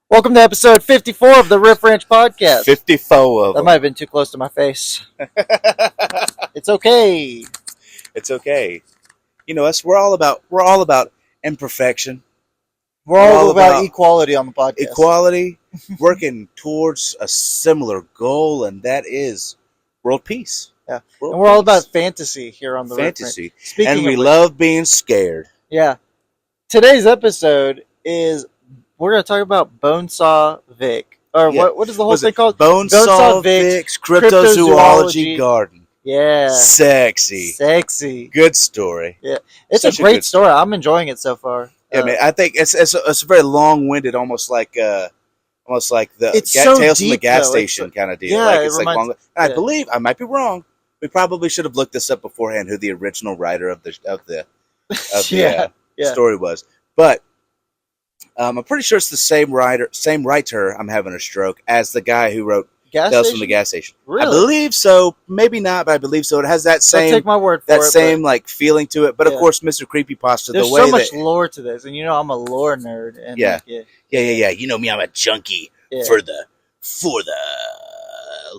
Welcome to episode 54 of the Riff Ranch podcast. 54 of That them. might have been too close to my face. It's okay. It's okay. You know us. We're all about imperfection, We're all about equality on the podcast. equality, working towards a similar goal, and that is world peace. Yeah, World and we're all peace. about fantasy here on the fantasy, Riff Ranch. Speaking and we of which, love being scared. yeah. Today's episode is we're going to talk about BONESAW VIC. Or Yeah. what is the whole thing called? BONESAW Vic's Cryptozoology Garden. Yeah. Sexy. Good story. Yeah. It's Such a a great good story. I'm enjoying it so far. Yeah, man. I think it's a very long-winded, almost like the It's so Tales from the deep, Gas though. Station kind of deal. Yeah, like it it's like reminds- long. I yeah. believe I might be wrong. We probably should have looked this up beforehand. Who the original writer of the Yeah. story was, but I'm pretty sure it's the same writer. I'm having a stroke as the guy who wrote Gas Tales station? from the Gas Station. Really? I believe so. Maybe not, but I believe so. It has that Don't same take my word for it. like feeling to it. But of Yeah. course, Mr. Creepypasta. There's the way so much that lore to this, and you know I'm a lore nerd. And Yeah. like, yeah. You know me. I'm a junkie yeah. for the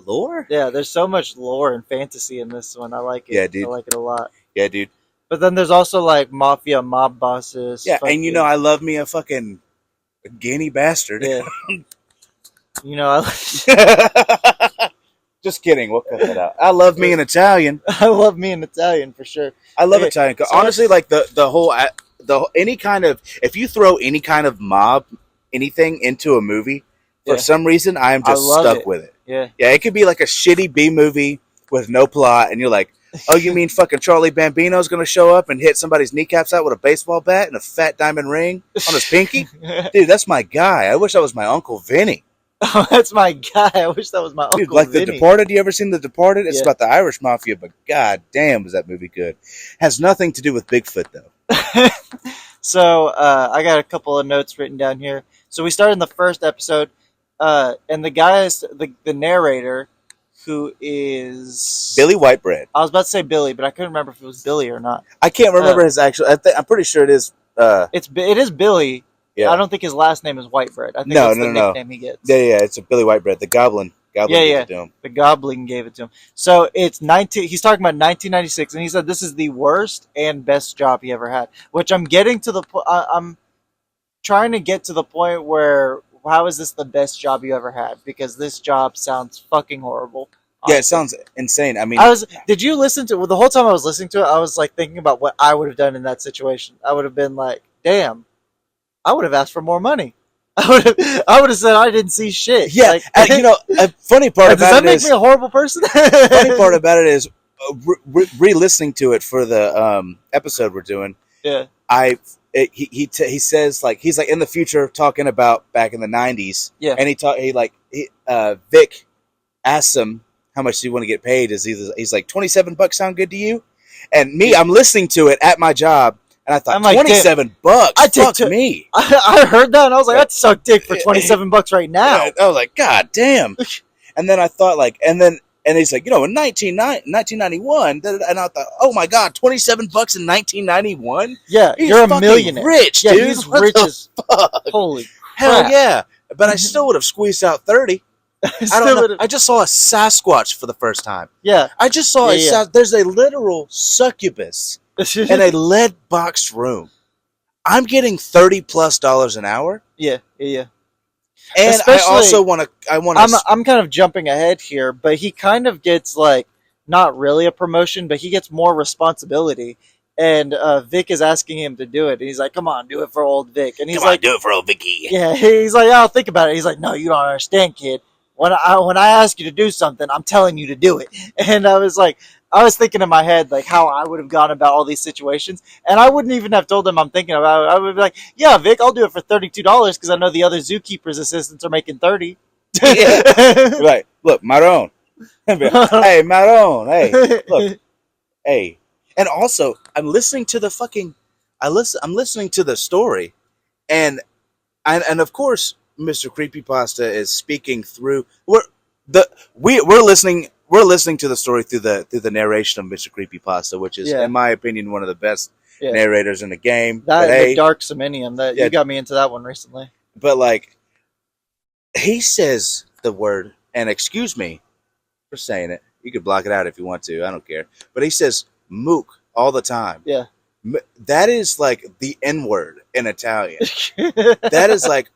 lore. Yeah, there's so much lore and fantasy in this one. I like it. Yeah, dude. I like it a lot. Yeah, dude. But then there's also like mafia mob bosses. Yeah, and you know I love me a fucking guinea bastard. Yeah. You know, I Just kidding. We'll cut that out. I love me an Italian. love me in Italian for sure. I love Okay, Italian. so Honestly, like the whole any kind of, if you throw any kind of mob anything into a movie, for Yeah. some reason I am I just love stuck it. with it. Yeah. Yeah, it could be like a shitty B movie with no plot, and you're like, oh, you mean fucking Charlie Bambino's gonna show up and hit somebody's kneecaps out with a baseball bat and a fat diamond ring on his pinky? Dude, that's my guy. I wish that was my Uncle Vinny. Oh, that's my guy. I wish that was my Dude, Uncle like Vinny. The Departed. You ever seen The Departed? It's Yeah. about the Irish mafia, but god damn, was that movie good. Has nothing to do with Bigfoot though. So I got a couple of notes written down here. So we started in the first episode, and the guy is the narrator, who is Billy Whitebread. I was about to say Billy, but I couldn't remember if it was Billy or not. I can't remember his actual. I'm pretty sure it is. It is Billy. Yeah. I don't think his last name is Whitebread. I think No, that's the no. nickname he gets. Yeah. It's a Billy Whitebread. The Goblin. Yeah. Gave it to him. The Goblin gave it to him. So it's 19. He's talking about 1996, and he said this is the worst and best job he ever had. Which I'm getting to the point. I'm trying to get to the point where how is this the best job you ever had? Because this job sounds fucking horrible. Yeah, it honestly. sounds insane. I mean, Did you listen to? Well, the whole time I was listening to it, I was like thinking about what I would have done in that situation. I would have been like, "Damn, I would have asked for more money. I would have said I didn't see shit." yeah. Like, You know, a funny part does that about it make is me a horrible person? funny part about it is re-listening to it for the episode we're doing. Yeah. He says like he's like in the future talking about back in the 90s. Yeah. And Vic asks him how much do you want to get paid? He's like $27 sound good to you? And me, I'm listening to it at my job, and I thought I'm like, $27. Fuck me. I heard that and I was like, I'd suck dick for $27 right now. I was like, God damn. And then I thought like, and he's like, you know, in 1991, and I thought, oh my God, $27 in 1991? Yeah, He's you're a fucking millionaire. rich, Yeah, dude. he's What rich the as fuck? holy Hell crap. yeah. But I still would have squeezed out 30. I don't know. I just saw a Sasquatch for the first time. Yeah. I just saw there's a literal succubus in a lead boxed room. I'm getting $30+ an hour. Yeah. And Especially- I also want to. I'm kind of jumping ahead here, but he kind of gets like not really a promotion, but he gets more responsibility. And Vic is asking him to do it, and he's like, "Come on, do it for old Vic." And he's like, do it for old Vicky. "Yeah." He's like, "I'll think about it." He's like, "No, you don't understand, kid. When I ask you to do something, I'm telling you to do it." And I was thinking in my head like how I would have gone about all these situations, and I wouldn't even have told him I'm thinking about it. I would be like, "Yeah, Vic, I'll do it for $32 because I know the other zookeeper's assistants are making $30." Yeah. Right. Look, Maron. Hey, Maron. Hey, look. Hey. And also, I'm listening to the I'm listening to the story, and of course, Mr. Creepypasta is speaking through. We're listening to the story through the narration of Mr. Creepypasta, which is, in my opinion, one of the best narrators in the game. That but, the Dark Seminium, you got me into that one recently. But like, he says the word, and excuse me for saying it. You could block it out if you want to. I don't care. But he says mook all the time. Yeah. That is like the N word in Italian. That is like,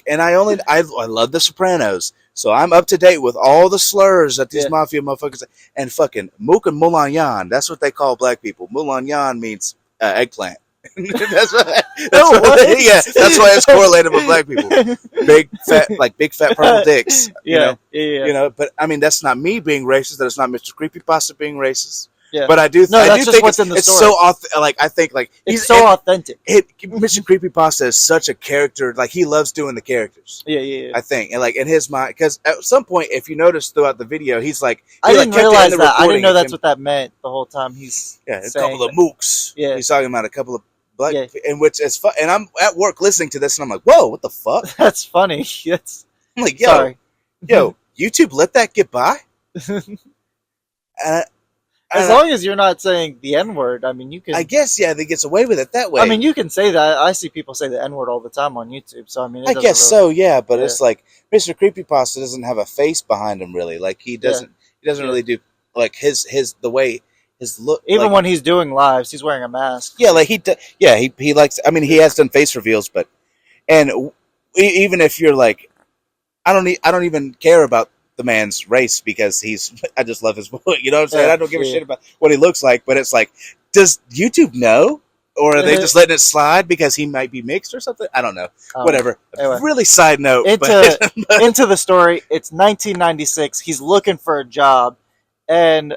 and I love The Sopranos, so I'm up to date with all the slurs that these mafia motherfuckers say. And fucking mook and mulanyan, that's what they call black people. Mulanyan means eggplant. that's why it's correlated with black people. Big fat purple dicks. Yeah. You know, but I mean, that's not me being racist. That's not Mr. Creepypasta being racist. Yeah. But I do think what's in the it's story. so I think like it's so authentic. Mr. Creepypasta is such a character. Like he loves doing the characters. Yeah. I think, and like in his mind, because at some point, if you notice throughout the video, he's like, I didn't realize that. I didn't know that's what that meant the whole time. He's a couple of mooks. Yeah, he's talking about a couple of black, in which is fun. And I'm at work listening to this, and I'm like, whoa, what the fuck? That's funny. I'm like, sorry. Yo, YouTube let that get by. As long as you're not saying the N-word, I mean, you can... I guess, they gets away with it that way. I mean, you can say that. I see people say the N-word all the time on YouTube, so I mean... I guess so, yeah, but it's like, Mr. Creepypasta doesn't have a face behind him, really. Like, he doesn't really do, like, the way, his look... Even like, when he's doing lives, he's wearing a mask. Yeah, like, he likes... I mean, he has done face reveals, but... And even if you're like... I don't even care about the man's race because I just love his voice. You know what I'm saying? I don't give a shit about what he looks like, but it's like, does YouTube know? Or are they just letting it slide because he might be mixed or something? I don't know. Whatever. Anyway. Really side note. Into the story, it's 1996. He's looking for a job, and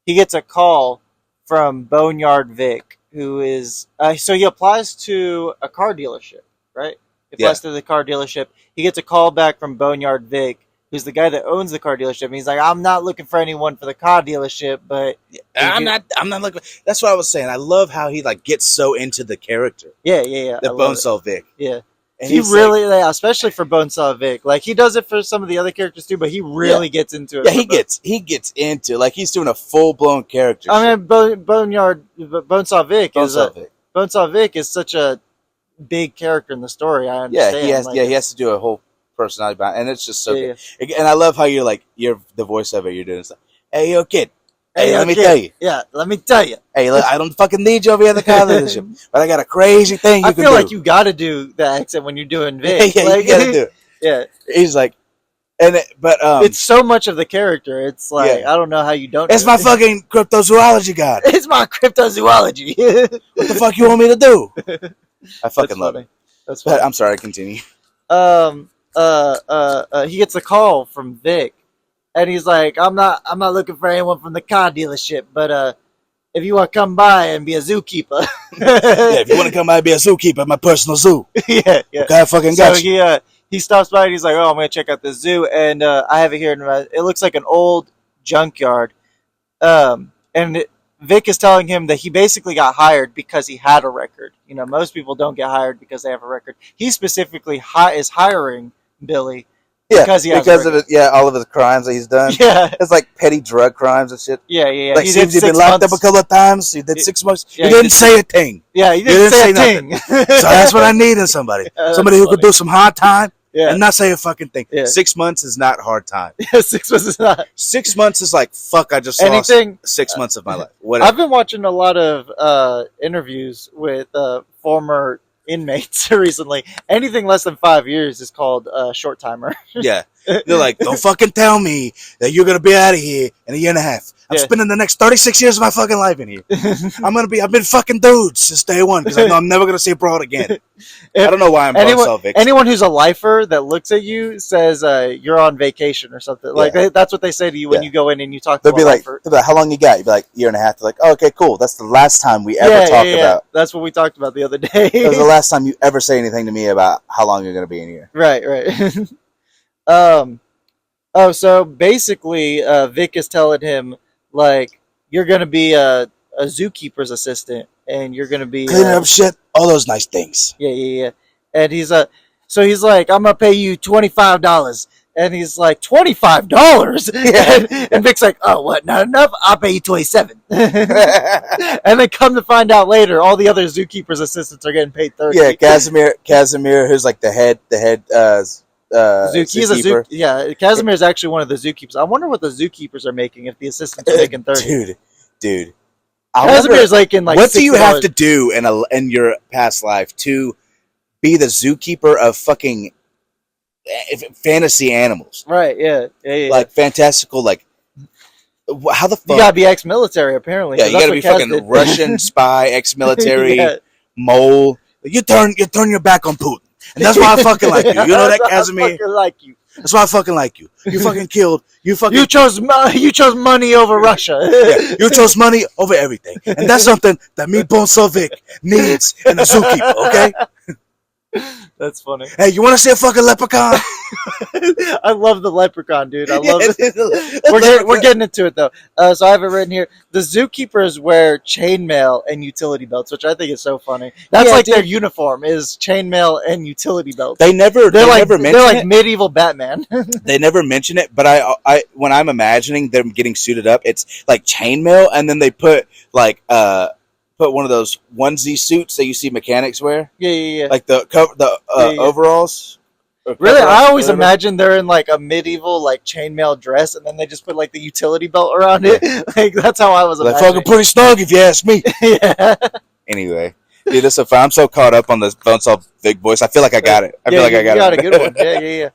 he gets a call from Boneyard Vic, who is... so he applies to a car dealership, right? He applies to the car dealership. He gets a call back from Boneyard Vic, who's the guy that owns the car dealership. And he's like, I'm not looking for anyone for the car dealership, but I'm not looking. That's what I was saying. I love how he like gets so into the character. Yeah. The Bonesaw Vic. Yeah. And he really, especially for Bonesaw Vic, like he does it for some of the other characters too, but he really gets into it. Yeah, he gets into, like, he's doing a full blown character. I mean, Bonesaw Vic is such a big character in the story. I understand. He has to do a whole personality behind, and it's just so good. And I love how you're the voiceover you're doing. It's like, hey, yo, kid. Hey, let me tell you. Yeah, let me tell you. Hey, look, I don't fucking need you over here at the car dealership, but I got a crazy thing I feel like you got to do the accent when you're doing Vic. You got to do it. Yeah. He's like, it's so much of the character. It's like, I don't know how you don't. It's my fucking cryptozoology god. It's my cryptozoology. What the fuck you want me to do? I fucking love it. That's funny. I'm sorry, continue. He gets a call from Vic, and he's like, I'm not looking for anyone from the car dealership, but if you want to come by and be a zookeeper. If you want to come by and be a zookeeper at my personal zoo. Yeah. Okay, I fucking got you. So he stops by and he's like, I'm going to check out the zoo, and I have it here. It looks like an old junkyard. And Vic is telling him that he basically got hired because he had a record. You know, most people don't get hired because they have a record. He specifically is hiring Billy because of it. Yeah, all of his crimes that he's done. Yeah, it's like petty drug crimes and shit. Yeah. Like, he's been locked up a couple of times. He did 6 months. Yeah, he didn't say a thing. Yeah, he didn't say a thing. So that's what I need in somebody. Somebody who could do some hard time. Yeah. And not say a fucking thing. Yeah. 6 months is not hard time. Yeah, 6 months is not. 6 months is like, fuck, I just lost 6 months of my life. Whatever. I've been watching a lot of interviews with former inmates recently. Anything less than 5 years is called short timer. Yeah. They're like, don't fucking tell me that you're going to be out of here in a year and a half. I'm spending the next 36 years of my fucking life in here. I've been fucking dudes since day one because I know I'm never going to see a broad again. I don't know why I'm Bonesaw Vic. Anyone who's a lifer that looks at you says you're on vacation or something. Like that's what they say to you when you go in and you talk to they'll be like, how long you got? You'll be like, year and a half. They're like, oh, okay, cool. That's the last time we ever talked about. That's what we talked about the other day. That was the last time you ever say anything to me about how long you're going to be in here. Right. So basically, Vic is telling him, like, you're going to be a zookeeper's assistant, and you're going to be... cleaning up shit, all those nice things. Yeah. And he's like, I'm going to pay you $25. And he's like, $25? Yeah. And Vic's like, oh, what, not enough? I'll pay you $27. And then come to find out later, all the other zookeeper's assistants are getting paid $30. Yeah, Casimir, who's like the head He's a zookeeper. yeah, Casimir is actually one of the zookeepers. I wonder what the zookeepers are making if the assistants are making 30. Dude. Casimir's making like what do you have $60. to do in your past life to be the zookeeper of fucking fantasy animals? Right, yeah. Like fantastical, like how the fuck? You gotta be ex-military, apparently. Yeah, you gotta be fucking Russian spy, ex-military, Yeah. mole. You turn your back on Putin, and that's why I fucking like you. You know that, Casimir? I fucking like you. That's why I fucking like you. You fucking killed. You chose money over Russia. Yeah, you chose money over everything, and that's something that me BONESAW VIC needs in a zookeeper. Okay. That's funny. Hey, you want to see a fucking leprechaun? I love the leprechaun, dude. I love it. We're We're getting into it though. So I have it written here. The zookeepers wear chainmail and utility belts, which I think is so funny. That's their uniform is chainmail and utility belts. They never mention they're like medieval Batman. They never mention it, but I when I'm imagining them getting suited up, it's like chainmail, and then they put like one of those onesie suits that you see mechanics wear. Yeah. Like the overalls. Really, I always imagine they're in like a medieval like chainmail dress, and then they just put like the utility belt around it. Like that's how I was imagining. They're fucking pretty snug, if you ask me. Yeah. Anyway, dude, this is fun. I'm so caught up on this BONESAW VIC voice. I feel like I got it. I got a good one. Yeah.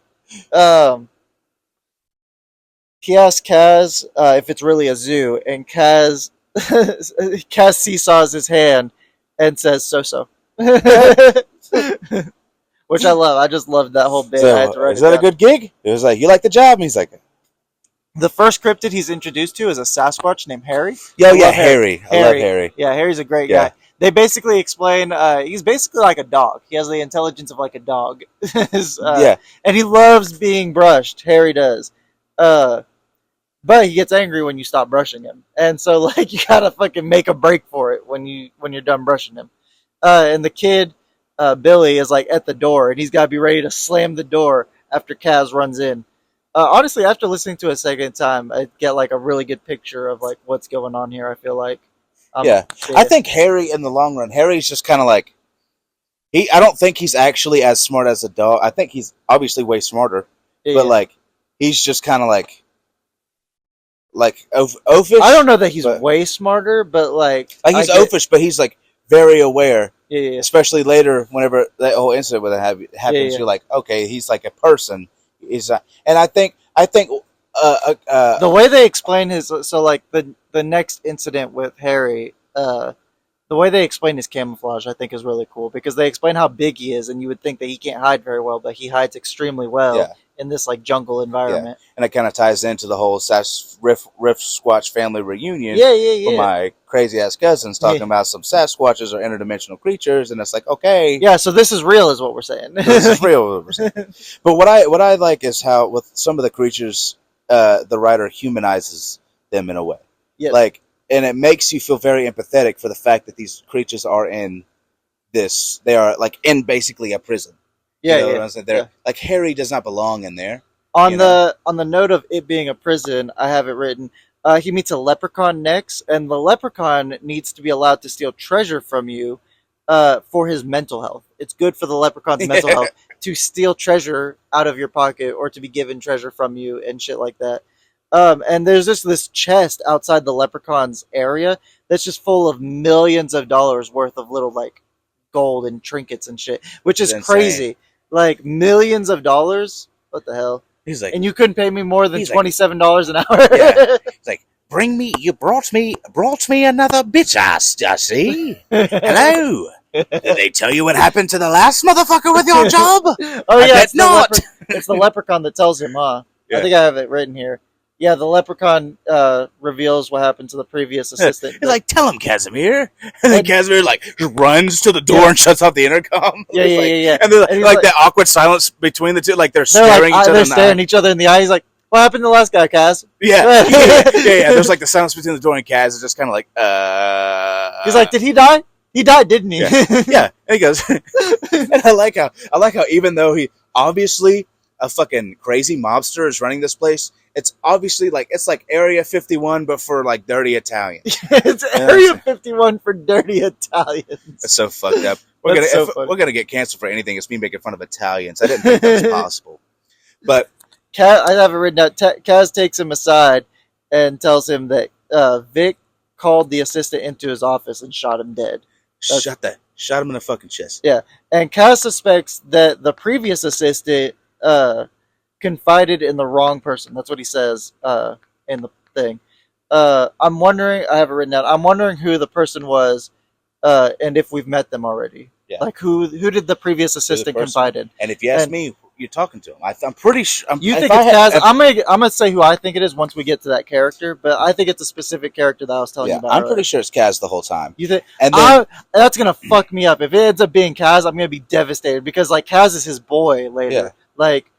He asked Kaz if it's really a zoo, and Kaz seesaws his hand and says so. Which I love. I just loved that whole bit. I had to write is that a good gig? It was like, you like the job? And he's like, the first cryptid he's introduced to is a Sasquatch named Harry. Harry. I love Harry. Yeah, Harry's a great guy. They basically explain he's basically like a dog. He has the intelligence of like a dog. And he loves being brushed. Harry does. But he gets angry when you stop brushing him. And so like you gotta fucking make a break for it when you're done brushing him. And the kid Billy is like at the door, and he's got to be ready to slam the door after Kaz runs in. Honestly, after listening to it a second time, I get like a really good picture of like what's going on here. I feel like, I think Harry in the long run, Harry's just kind of like I don't think he's actually as smart as a dog. I think he's obviously way smarter, but like he's just kind of like oafish. I don't know that he's way smarter, but like he's oafish, but he's like very aware. Yeah. Especially later, whenever that whole incident with it happens, you're like, okay, he's like a person. And I think the way they explain his, so like the next incident with Harry, the way they explain his camouflage, I think is really cool because they explain how big he is, and you would think that he can't hide very well, but he hides extremely well in this like jungle environment. Yeah. And it kind of ties into the whole Riff Squatch family reunion. Yeah. With my crazy ass cousins talking about some Sasquatches or interdimensional creatures, and it's like, okay, yeah. So this is real, is what we're saying. This is real. What we're saying. But what I like is how with some of the creatures, the writer humanizes them in a way. Yeah. Like, and it makes you feel very empathetic for the fact that these creatures are in this. They are like in basically a prison. Yeah, you know what I'm saying? Like Harry does not belong in there. On the note of it being a prison, I have it written. He meets a leprechaun next, and the leprechaun needs to be allowed to steal treasure from you for his mental health. It's good for the leprechaun's mental health to steal treasure out of your pocket or to be given treasure from you and shit like that. And there's just this chest outside the leprechaun's area that's just full of millions of dollars worth of little like gold and trinkets and shit, which is crazy. Like millions of dollars. What the hell? He's like, and you couldn't pay me more than $27 an hour. Yeah. It's like, you brought me another bitch ass, I see. Hello. Did they tell you what happened to the last motherfucker with your job? Oh yeah, it's not. It's the leprechaun that tells him, huh? Yeah. I think I have it written here. Yeah, the leprechaun reveals what happened to the previous assistant. He's like, tell him, Casimir. And then Casimir just runs to the door and shuts off the intercom. Yeah. And they're like that awkward silence between the two, like they're staring each other in the eye. He's like, what happened to the last guy, Kaz? Yeah. There's like the silence between the door and Kaz is just kind of like, He's like, did he die? He died, didn't he? Yeah. And he goes, and I like how even though he obviously a fucking crazy mobster is running this place, it's obviously like Area 51, but for like dirty Italians. It's Area 51 for dirty Italians. That's so fucked up. We're gonna get canceled for anything. It's me making fun of Italians. I didn't think that was possible. But Kaz, I have it written down. Kaz takes him aside and tells him that Vic called the assistant into his office and shot him dead. Shot him in the fucking chest. Yeah, and Kaz suspects that the previous assistant confided in the wrong person. That's what he says in the thing. I'm wondering. I have it written down. I'm wondering who the person was, and if we've met them already. Yeah. Like who did the previous assistant confide in? And if you ask me, you're talking to him. I'm pretty sure. You think it's Kaz? I'm gonna say who I think it is once we get to that character, but I think it's a specific character that I was telling you about. I'm pretty sure it's Kaz the whole time. You think? And then, that's gonna fuck me up if it ends up being Kaz. I'm gonna be devastated because like Kaz is his boy later. Yeah. Like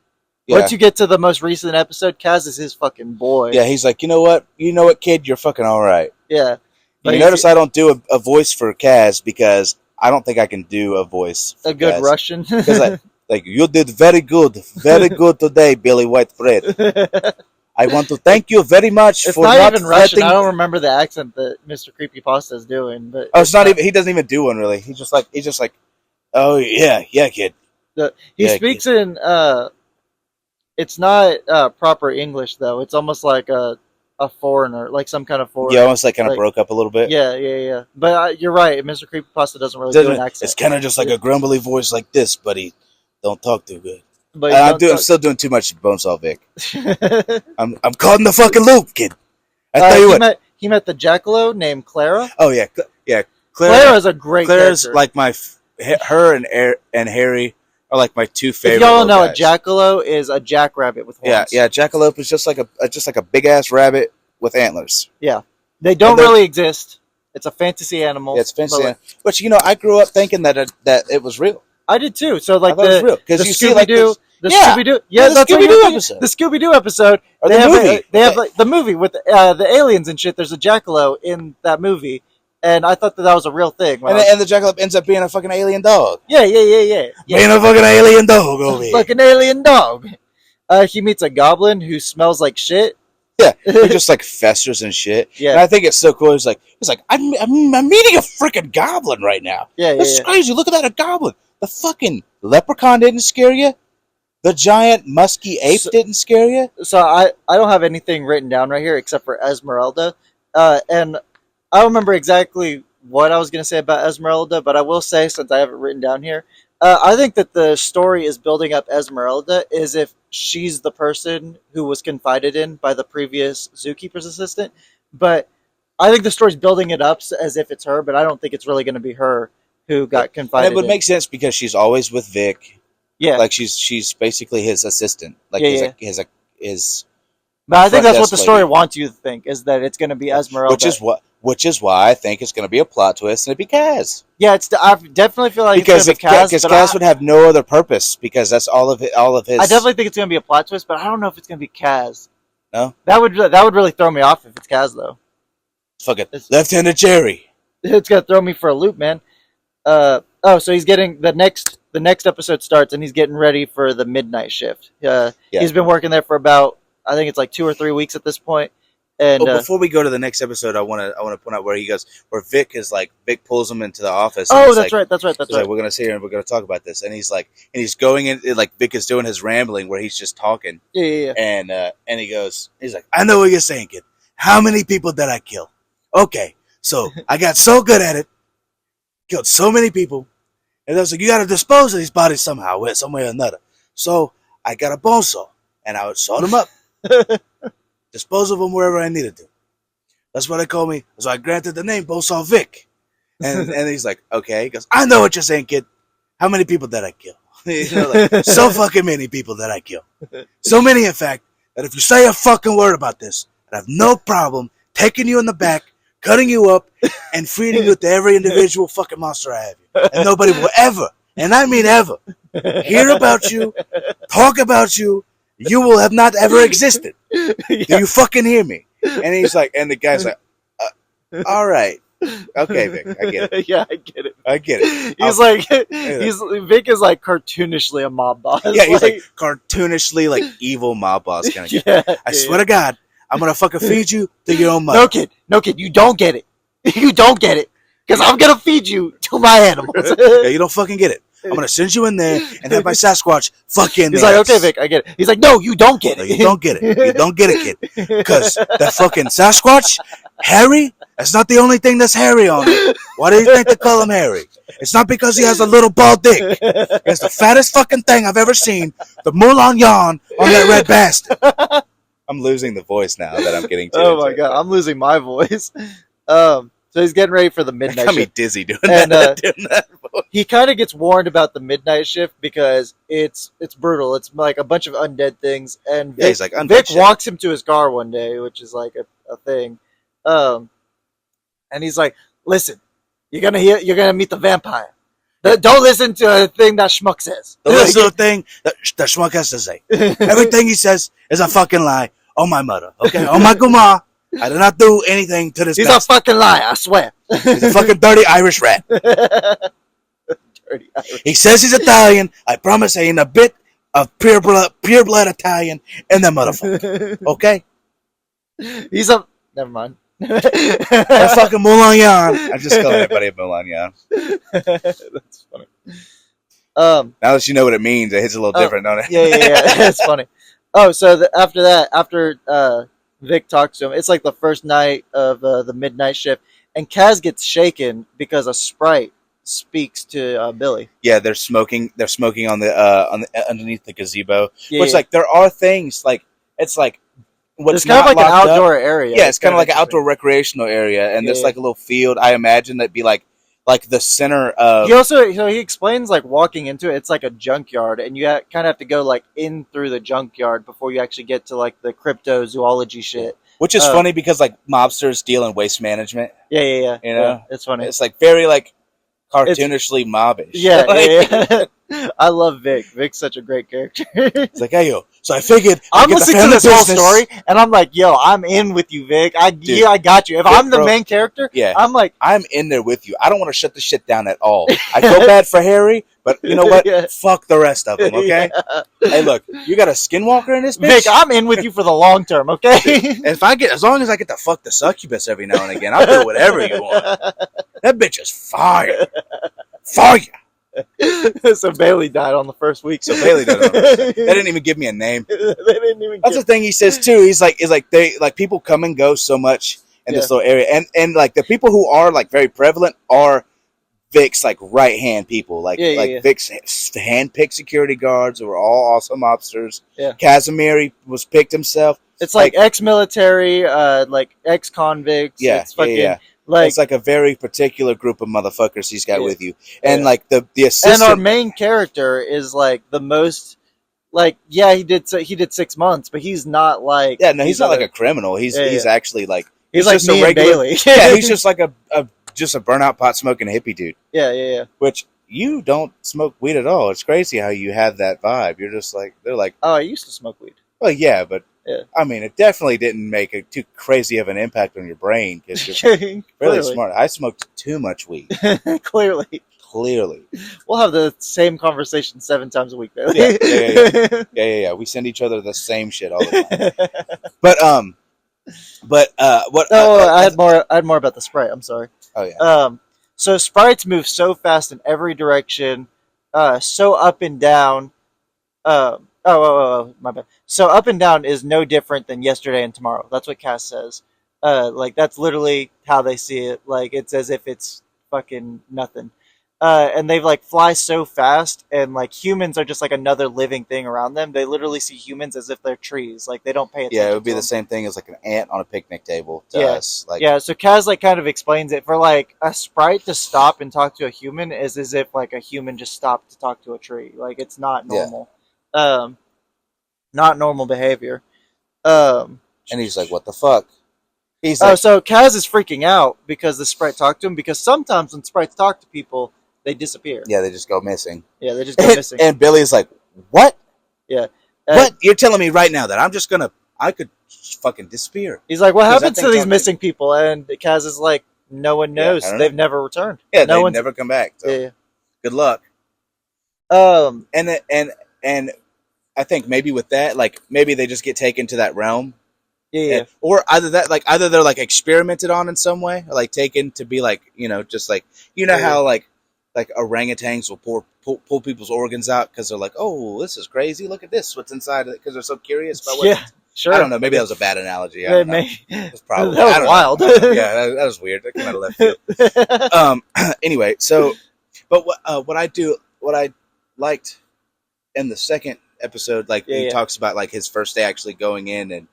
once you get to the most recent episode, Kaz is his fucking boy. Yeah, he's like, you know what, kid, you're fucking all right. Yeah. But you notice I don't do a voice for Kaz because I don't think I can do a voice for a good Kaz. Russian. Because like you did very good today, Billy Whitebread. I want to thank you very much it's for not even Russian. I don't remember the accent that Mr. Creepypasta is doing, but it's not even. He doesn't even do one really. He's just like, oh yeah, kid. He speaks kid. In. It's not proper English though. It's almost like a foreigner, like some kind of foreigner. Yeah, almost like kind of broke up a little bit. Yeah. But you're right. Mr. Creepypasta doesn't really do an accent. It's kind of just like a grumbly voice like this, but he don't talk too good. But I'm still doing too much Bonesaw Vic. I'm caught in the fucking loop, kid. I tell you what. He met the jackalope named Clara. Oh yeah. Clara's a great. Clara's character. like her and Harry are like my two favorite. If y'all know, guys. a jackalope is a jackrabbit with horns. Yeah. Jackalope is just like a big ass rabbit with antlers. Yeah, they don't really exist. It's a fantasy animal. Yeah, it's fantasy. But I grew up thinking that it was real. I did too. So like the Scooby-Doo, Scooby-Doo, that's Scooby-Doo episode. The Scooby-Doo episode. Or They have like the movie with the aliens and shit. There's a jackalope in that movie, and I thought that was a real thing. And the jackalope ends up being a fucking alien dog. Yeah. Being a fucking alien dog over here. Fucking alien dog. He meets a goblin who smells like shit. Yeah, he just like festers and shit. Yeah, and I think it's so cool. He's like, I'm meeting a freaking goblin right now. Yeah, this is crazy. Look at that, a goblin. The fucking leprechaun didn't scare you. The giant musky ape didn't scare you. So I don't have anything written down right here except for Esmeralda, and I don't remember exactly what I was going to say about Esmeralda, but I will say, since I have it written down here, I think that the story is building up Esmeralda as if she's the person who was confided in by the previous zookeeper's assistant. But I think the story's building it up as if it's her, but I don't think it's really going to be her who got confided in. It would make sense because she's always with Vic. Yeah. Like she's basically his assistant. Like his But I think that's what the story wants you to think, is that it's going to be Esmeralda. Which is why I think it's going to be a plot twist and it'd be Kaz. Yeah, I definitely feel like because it's going to be Kaz. Because Kaz would have no other purpose because that's all of his. I definitely think it's going to be a plot twist, but I don't know if it's going to be Kaz. No? That would really throw me off if it's Kaz, though. Fuck it. Lieutenant Jerry. It's going to throw me for a loop, man. So he's getting the next episode starts and he's getting ready for the midnight shift. He's been working there for about, I think it's like 2 or 3 weeks at this point. And before we go to the next episode, I want to point out where Vic pulls him into the office. Oh, that's right. Like, we're gonna sit here and we're gonna talk about this, and he's going in, like Vic is doing his rambling where he's just talking. Yeah. And he's like, I know what you're saying, kid. How many people did I kill? Okay, so I got so good at it, killed so many people, and I was like, you got to dispose of these bodies somehow, some way or another. So I got a bone saw, and I would saw them up. Dispose of them wherever I needed to. That's what they call me. So I granted the name BONESAW VIC. And he's like, okay. He goes, I know what you're saying, kid. How many people did I kill? So fucking many people that I kill. So many, in fact, that if you say a fucking word about this, I have no problem taking you in the back, cutting you up, and feeding you to every individual fucking monster I have you. And nobody will ever, and I mean ever, hear about you, talk about you. You will have not ever existed. Do you fucking hear me? And he's like, and the guy's like, all right. Okay, Vic, I get it. Yeah, I get it. Vic is like cartoonishly a mob boss. Yeah, he's like cartoonishly like evil mob boss kind of guy. I swear to God, I'm going to fucking feed you to your own mother. No, kid, you don't get it. You don't get it. Because I'm going to feed you to my animals. Yeah, you don't fucking get it. I'm gonna send you in there and have my Sasquatch fuck in He's there. like, okay, Vic, I get it. He's like, no, you don't get No, it. you don't get it. You don't get it, kid. Because that fucking Sasquatch, hairy, that's not the only thing that's hairy on it. Why do you think they call him hairy? It's not because he has a little bald dick. It's the fattest fucking thing I've ever seen. The Moulin Yan on that red bastard. I'm losing the voice now that I'm getting to. Oh my god, I'm losing my voice. So he's getting ready for the midnight That got me shift. dizzy doing And, that. Doing that voice. He kind of gets warned about the midnight shift because it's brutal. It's like a bunch of undead things. And Vic, he's like, undead Vic shit. walks him to his car one day, which is like a thing. And he's like, listen, you're gonna meet the vampire. Don't listen to a thing that Schmuck says. The little thing that Schmuck has to say. Everything he says is a fucking lie. Oh my mother. Okay? Oh my guma. I did not do anything to this He's bastard. a fucking liar, I swear. He's a fucking dirty Irish rat. Dirty Irish. He says he's Italian. I promise I ain't a bit of pure blood Italian in that motherfucker. Okay? He's a... Never mind. That fucking Moulin Yan. I just call everybody a Moulin Yan. That's funny. Now that you know what it means, it hits a little different, don't it? Yeah. It's funny. Oh, so after Vic talks to him, it's like the first night of the midnight shift, and Kaz gets shaken because a sprite speaks to Billy. Yeah, they're smoking. They're smoking on the underneath the gazebo. Yeah, Which like there are things like it's like what's it's kind of like an locked up. outdoor area. Yeah, it's kind of like an outdoor recreational area, and there's like a little field. I imagine that'd be like the center of. He explains like walking into it. It's like a junkyard, and you kind of have to go like in through the junkyard before you actually get to like the cryptozoology shit. Which is funny because like mobsters deal in waste management. Yeah. You know, yeah, it's funny. It's like very like cartoonishly mobbish. Yeah, like, yeah. I love Vic. Vic's such a great character. It's like, hey yo, so I figured I'm listening to this whole business. story, and I'm like, yo, I'm in with you, Vic. I got you. If I'm the main character, I'm like, I'm in there with you. I don't want to shut the shit down at all. I feel bad for Harry, but you know what? Yeah. Fuck the rest of them, okay? Yeah. Hey, look, you got a skinwalker in this bitch? Vic, I'm in with you for the long term, okay? As long as I get to fuck the succubus every now and again, I'll do whatever you want. That bitch is fire. Fire. So Bailey died on the first week. So Bailey died. They didn't even give me a name. They didn't even. That's the thing he says too. He's like they like people come and go so much in this little area, and like the people who are like very prevalent are Vic's like right hand people, Vic's hand-picked security guards who are all awesome mobsters. Yeah, Casimir was picked himself. It's like ex-military, like ex-convicts. Yeah, it's fucking, yeah. Like, it's like a very particular group of motherfuckers he's got with you, and like the assistant. And our main character is like the most, like he did 6 months, but he's not like he's not like a criminal. He's actually like he's like just me a regular, and Bailey. Yeah, he's just like a burnout pot smoking hippie dude. Yeah. Which you don't smoke weed at all. It's crazy how you have that vibe. You're just like they're like. Oh, I used to smoke weed. Well, yeah, but. Yeah. I mean, it definitely didn't make too crazy of an impact on your brain because you're really smart. I smoked too much weed. Clearly. We'll have the same conversation 7 times a week, Bailey. Yeah. We send each other the same shit all the time. But what? I had more about the Sprite. I'm sorry. Oh yeah. So sprites move so fast in every direction, so up and down. My bad. So up and down is no different than yesterday and tomorrow. That's what Cass says. Like that's literally how they see it. Like it's as if it's fucking nothing. And they like fly so fast, and like humans are just like another living thing around them. They literally see humans as if they're trees. Like they don't pay attention. Yeah, it would be to the them. same thing as like an ant on a picnic table to us. Like so Kaz like kind of explains it for like a sprite to stop and talk to a human is as if like a human just stopped to talk to a tree. Like it's not normal. Not normal behavior. And he's like, "What the fuck?" He's like, so Kaz is freaking out because the sprite talked to him. Because sometimes when sprites talk to people, they disappear. Yeah, they just go missing. Yeah, they just go missing. And Billy's like, "What? Yeah, what? You're telling me right now that I could fucking disappear?" He's like, "What happens to these missing people?" And Kaz is like, "No one knows. They've never returned. Yeah, they've never come back. So good luck." And I think maybe with that, like maybe they just get taken to that realm. Yeah. Or either they're like experimented on in some way, or like taken to be like, just like how like like orangutans will pull people's organs out because they're like, oh, this is crazy. Look at this. What's inside of it? Because they're so curious about what. Yeah, sure. I don't know. Maybe that was a bad analogy. I Yeah, don't know. It's probably that was wild. Yeah, that was weird. That came out of left field. Anyway, so, but what I liked in the second episode, like he talks about like his first day actually going in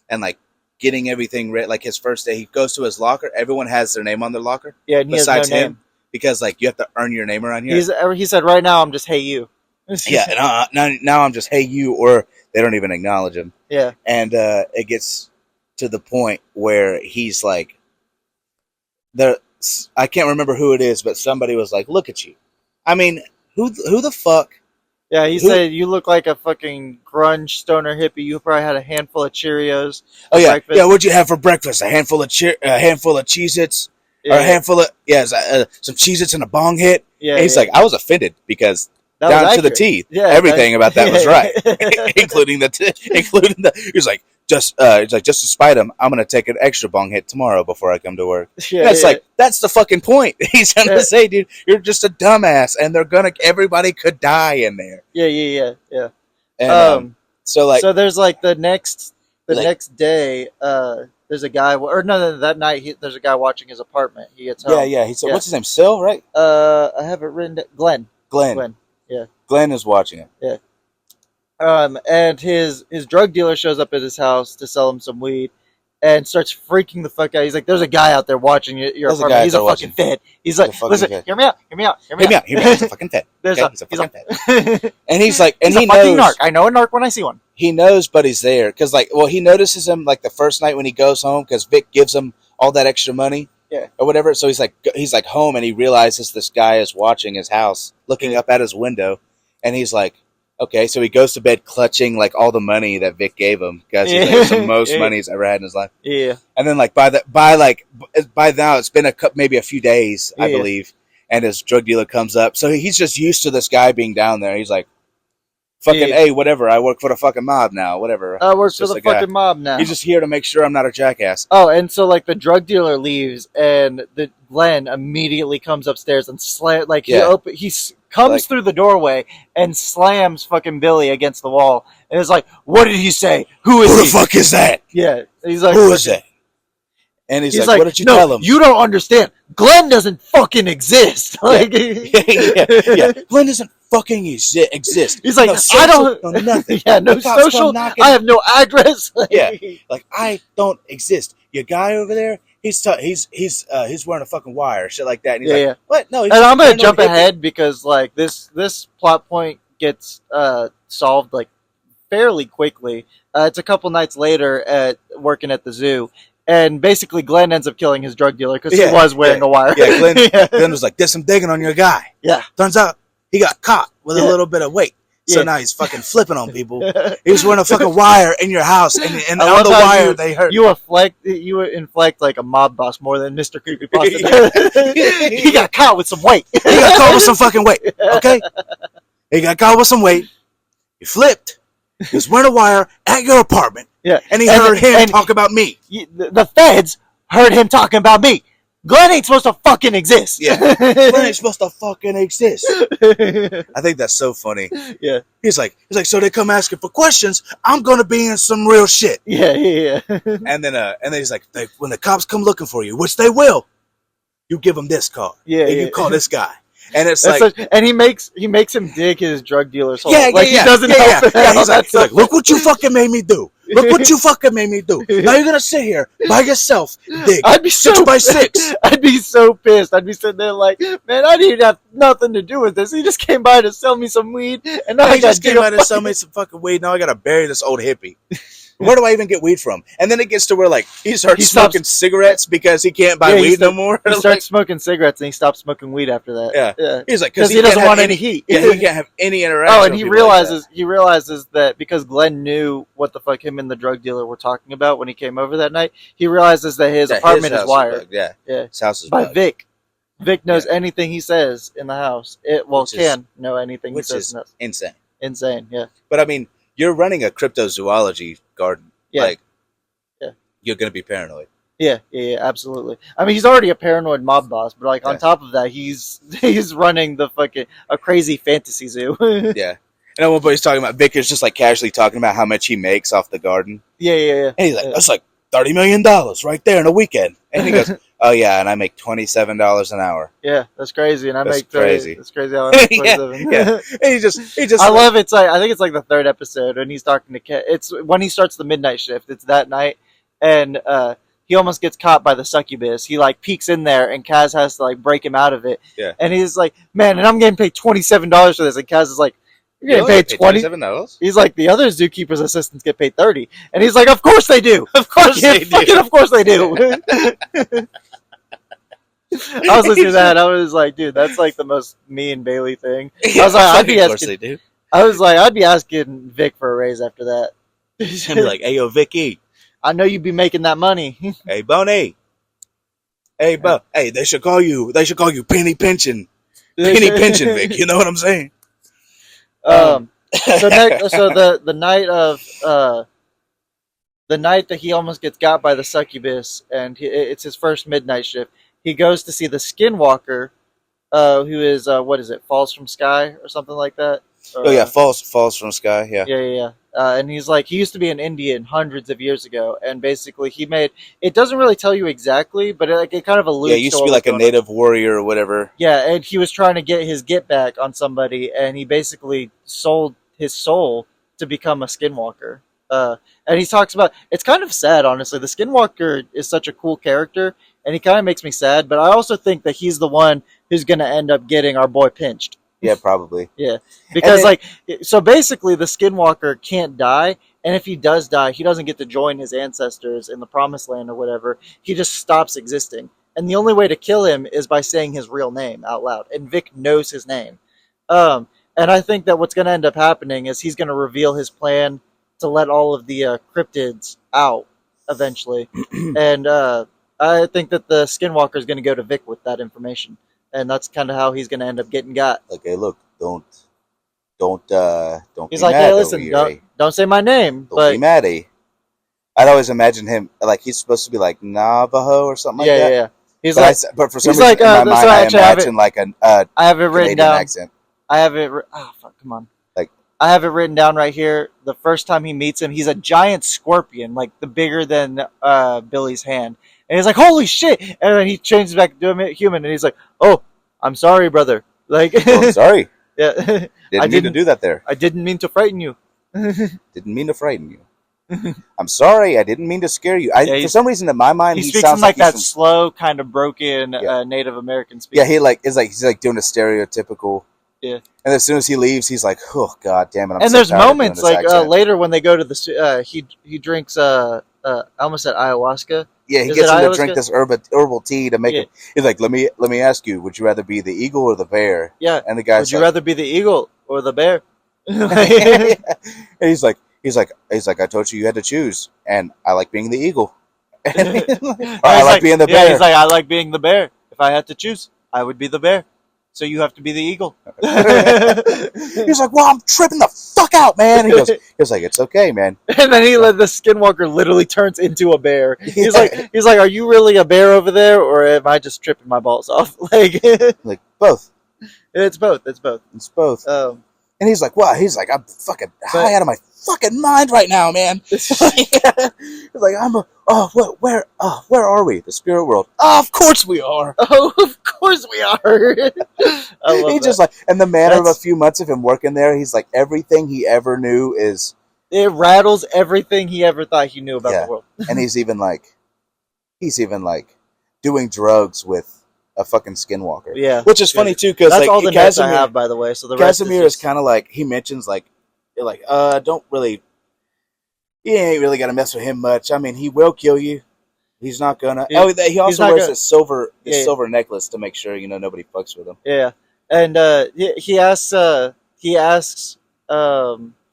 and like getting everything ready. Like his first day, he goes to his locker. Everyone has their name on their locker. Yeah, and he besides has no him, name. because like you have to earn your name around here. He said, right now I'm just hey you. Yeah, now I'm just hey you, or they don't even acknowledge him. Yeah, and it gets to the point where he's like, I can't remember who it is, but somebody was like, "Look at you." I mean, who the fuck? Yeah, he said you look like a fucking grunge stoner hippie. You probably had a handful of Cheerios. Oh yeah, breakfast. Yeah. What'd you have for breakfast? A handful of Cheez-Its, or a handful of some Cheez-Its and a bong hit. Yeah, and he's like, I was offended because that down to the teeth, everything about that was right, including the. He's like, just to spite him, I'm gonna take an extra bong hit tomorrow before I come to work. Like that's the fucking point. He's gonna say, dude, you're just a dumbass, and everybody could die in there. Yeah. And so there's like the next day, there's a guy, or no, that night there's a guy watching his apartment. He gets home. Yeah. He said, what's his name? Sil, right? I have it written. Glenn. Yeah. Glenn is watching it. Yeah. And his drug dealer shows up at his house to sell him some weed and starts freaking the fuck out. He's like, there's a guy out there watching your apartment. He's a fucking fed. He's like, listen, hear me out. He's a fucking fed. He's a fucking fed. And he's like, and he knows. Narc. I know a narc when I see one. He knows, but he's there. Because, like, well, he notices him, like, the first night when he goes home because Vic gives him all that extra money. Yeah. Or whatever. So he's like home, and he realizes this guy is watching his house, looking up at his window. And he's like, okay, so he goes to bed clutching like all the money that Vic gave him because it's the most money he's ever had in his life. Yeah. And then like by now it's been maybe a few days, I believe, and his drug dealer comes up. So he's just used to this guy being down there. He's like, fucking hey, whatever. I work for the fucking mob now. Whatever. I work for the fucking mob now. He's just here to make sure I'm not a jackass. Oh, and so like the drug dealer leaves, and the Glenn immediately comes upstairs and comes through the doorway and slams fucking Billy against the wall. And it's like, what did he say? Who the fuck is that? Yeah. He's like, who is that? And he's like, what did you tell him? You don't understand. Glenn doesn't fucking exist. Like, yeah. Glenn doesn't fucking exist. He's like, I don't know nothing. Yeah, no social. I have no address. Like I don't exist. Your guy over there, he's wearing a fucking wire, shit like that. And he's like, what? No. And I'm gonna jump ahead because like this plot point gets solved like fairly quickly. It's a couple nights later at working at the zoo. And basically, Glenn ends up killing his drug dealer because he was wearing a wire. Yeah, Glenn was like, did some digging on your guy. Yeah. Turns out he got caught with a little bit of weight. So now he's fucking flipping on people. He was wearing a fucking wire in your house, and on the wire they hurt. You inflect like a mob boss more than Mr. Creepypasta. He got caught with some weight. He got caught with some fucking weight. Okay? He got caught with some weight. He flipped. He was wearing a wire at your apartment. Yeah. And he heard him talk about me. The feds heard him talking about me. Glenn ain't supposed to fucking exist. Yeah. Glenn ain't supposed to fucking exist. I think that's so funny. Yeah. He's like, so they come asking for questions, I'm gonna be in some real shit. Yeah. And then he's like, when the cops come looking for you, which they will, you give them this card. Yeah. You call this guy. And it's and he makes him dig his drug dealer's hole. He doesn't help. He's like, look what you fucking made me do. Look what you fucking made me do. Now you're gonna sit here by yourself, dig. I'd be 6 by 6. I'd be so pissed. I'd be sitting there like, man, I didn't have nothing to do with this. He just came by to sell me some weed, and now he just came by to sell me some fucking weed. Now I gotta bury this old hippie. Where do I even get weed from? And then it gets to where like he starts smoking cigarettes because he can't buy weed no more. He starts smoking cigarettes and he stops smoking weed after that. Yeah. He's like, because he doesn't want any heat. Yeah, he can't have any interaction. Oh, and he realizes that because Glenn knew what the fuck him and the drug dealer were talking about when he came over that night. He realizes that his apartment is wired. Yeah, his house is by bugged. Vic. Vic knows anything he says in the house. Can know anything he says in the house. Insane. Yeah. But I mean, you're running a cryptozoology garden. Yeah. Like, you're going to be paranoid. Yeah, absolutely. I mean, he's already a paranoid mob boss, but like on Yeah. top of that, he's running the fucking a crazy fantasy zoo. Yeah. And at one point he's talking about Vickers just like casually talking about how much he makes off the garden. Yeah. And he's like, that's like $30 million right there in a weekend. And he goes, oh yeah, and I make $27 an hour. Yeah, that's crazy, and I That's make 30. crazy. That's crazy how I make Yeah, 27. yeah. And he just I love it's like I think it's like the third episode, and he's talking to Ken. It's when he starts the midnight shift. It's that night, and he almost gets caught by the succubus. He like peeks in there, and Kaz has to like break him out of it. Yeah. And he's like, "Man, and I'm getting paid $27 for this." And Kaz is like, "You're getting paid $27." He's like, "The other zookeeper's assistants get paid 30." And he's like, "Of course they do. Of course they do. Fucking of course they do." I was listening to that. I was like, "Dude, that's like the most me and Bailey thing." I was like, "I'd be of course asking." they do. I was like, "I'd be asking Vic for a raise after that." He'd be like, hey yo, Vicky. I know you'd be making that money. Hey Boney. Hey Bo. Hey, they should call you Penny Pension. Penny Pension, Vic. You know what I'm saying? So the night of the night that he almost gets got by the succubus, and it's his first midnight shift. He goes to see the Skinwalker, who is what is it? Falls from Sky or something like that. Oh yeah, falls from sky. Yeah. Yeah. And he's like, he used to be an Indian hundreds of years ago, and basically he made. It doesn't really tell you exactly, but it kind of alludes. Yeah, he used to be like a native warrior or whatever. Yeah, and he was trying to get his get back on somebody, and he basically sold his soul to become a Skinwalker. And he talks about it's kind of sad, honestly. The Skinwalker is such a cool character, and he kind of makes me sad. But I also think that he's the one who's going to end up getting our boy pinched. Yeah, probably. Yeah, because so basically the Skinwalker can't die, and if he does die, he doesn't get to join his ancestors in the Promised Land or whatever. He just stops existing, and the only way to kill him is by saying his real name out loud. And Vic knows his name, and I think that what's going to end up happening is he's going to reveal his plan to let all of the cryptids out eventually, and I think that the Skinwalker is going to go to Vic with that information. And that's kind of how he's going to end up getting got. Like, hey, look, don't He's be like, mad hey, listen, over here, don't say my name. Don't be mad, eh? I'd always imagine him like he's supposed to be like Navajo or something like that. Yeah. He's but like, but for some reason in my mind, I imagine like a I have it written Canadian down. accent. I have it. Fuck, come on. Like, I have it written down right here. The first time he meets him, he's a giant scorpion, like the bigger than Billy's hand. And he's like, holy shit! And then he changes back to a human, and he's like, oh, I'm sorry, brother. Like, oh, sorry. Yeah. Didn't mean to do that there. I didn't mean to frighten you. Didn't mean to frighten you. I'm sorry. I didn't mean to scare you. For some reason, in my mind, he he speaks sounds in like that from, slow, kind of broken Native American speech. Yeah, he's like doing a stereotypical. Yeah. And as soon as he leaves, he's like, "Oh God, damn it!" And there's moments like later when they go to the he drinks I almost said ayahuasca. Yeah, he gets him to drink this herbal tea to make it. He's like, let me ask you, would you rather be the eagle or the bear? Yeah. And the guy's would you rather be the eagle or the bear? And he's like, I told you had to choose, and I like being the eagle. I like being the bear. He's like, I like being the bear. If I had to choose, I would be the bear. So you have to be the eagle. He's like, well, I'm tripping the fuck out, man. He was like, it's okay, man. And then the Skinwalker literally turns into a bear. He's like, are you really a bear over there, or am I just tripping my balls off? Like both. It's both. It's both. And he's like, I'm fucking high out of my fucking mind right now, man. He's like, where are we? The spirit world. Oh, of course we are. Oh, of course we are. I love just like, and the matter of a few months of him working there, he's like, everything he ever knew is. It rattles everything he ever thought he knew about the world. And he's even like doing drugs with a fucking Skinwalker. Yeah. Which is funny too, because that's all the notes I have, by the way. So the Casimir is kind of like, he mentions like don't really, you ain't really got to mess with him much. I mean, he will kill you. He's not gonna. Yeah. Oh, he also wears this silver necklace to make sure nobody fucks with him. Yeah, and he asks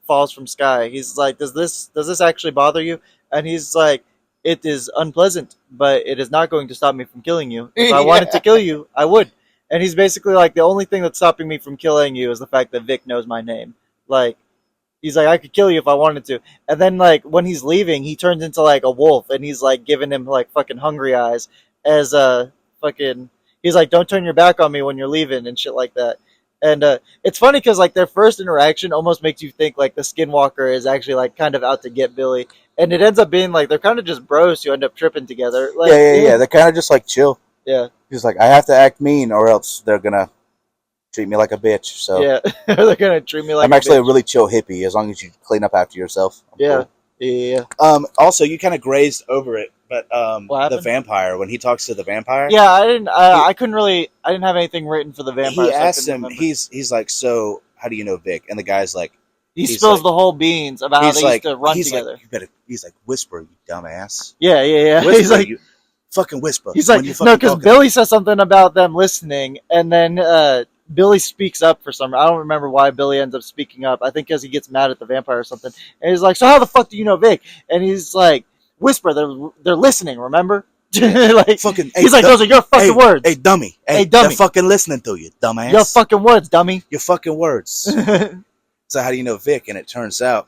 Falls from Sky. He's like, does this actually bother you? And he's like, it is unpleasant, but it is not going to stop me from killing you. If I wanted to kill you, I would. And he's basically like, the only thing that's stopping me from killing you is the fact that Vic knows my name. Like, He's like, I could kill you if I wanted to. And then like when he's leaving, he turns into like a wolf, and he's like giving him like fucking hungry eyes as fucking. He's like, don't turn your back on me when you're leaving and shit like that. And it's funny because like their first interaction almost makes you think like the Skinwalker is actually like kind of out to get Billy, and it ends up being like they're kind of just bros who end up tripping together. Like, yeah. They're kind of just like chill. Yeah. He's like, I have to act mean, or else they're gonna treat me like a bitch. So yeah, they're gonna treat me like. I'm actually a really chill hippie as long as you clean up after yourself. I'm yeah. cool. Yeah. Also, you kind of grazed over it, but What the happened? vampire, when he talks to the vampire, Yeah, I didn't. I couldn't really. I didn't have anything written for the vampire. he so asks I him. couldn't remember. He's like, so how do you know Vic? And the guy's like, He he's spills like- the whole beans about how he's they like, used to run he's together. like, you better. He's like, whisper, you dumbass. Yeah. Whisper, He's like, you fucking whisper. he's when like, you no, fucking because talking. Billy says something about them listening, and then Billy speaks up for some. I don't remember why Billy ends up speaking up. I think because he gets mad at the vampire or something. And he's like, so how the fuck do you know Vic? And he's like, whisper, they're listening. Remember? Like, fucking. he's like, those are your fucking words. Hey, dummy. Hey, dummy. They're fucking listening to you, dumbass. Your fucking words, dummy. Your fucking words. So how do you know Vic? And it turns out,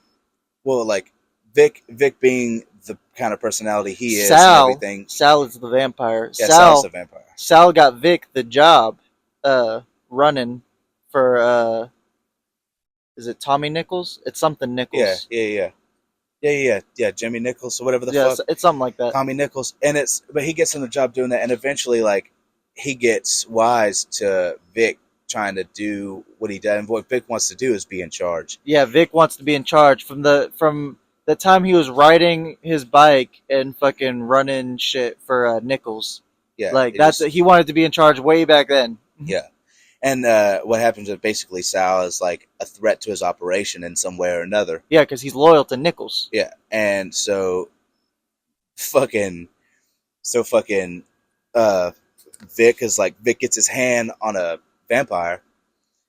well, like Vic being the kind of personality he is Sal, and everything. Sal is the vampire. Yeah, Sal's the vampire. Sal got Vic the job running for is it Tommy Nichols? It's something Nichols. Yeah. Jimmy Nichols or whatever the Yeah, fuck. it's something like that. Tommy Nichols. But he gets in the job doing that, and eventually, like, he gets wise to Vic trying to do what he does. And what Vic wants to do is be in charge. Yeah, Vic wants to be in charge from the time he was riding his bike and fucking running shit for Nichols. Yeah, Like he wanted to be in charge way back then. Yeah. And what happens is basically Sal is like a threat to his operation in some way or another. Yeah, because he's loyal to Nichols. Yeah, and so Vic is like, Vic gets his hand on a vampire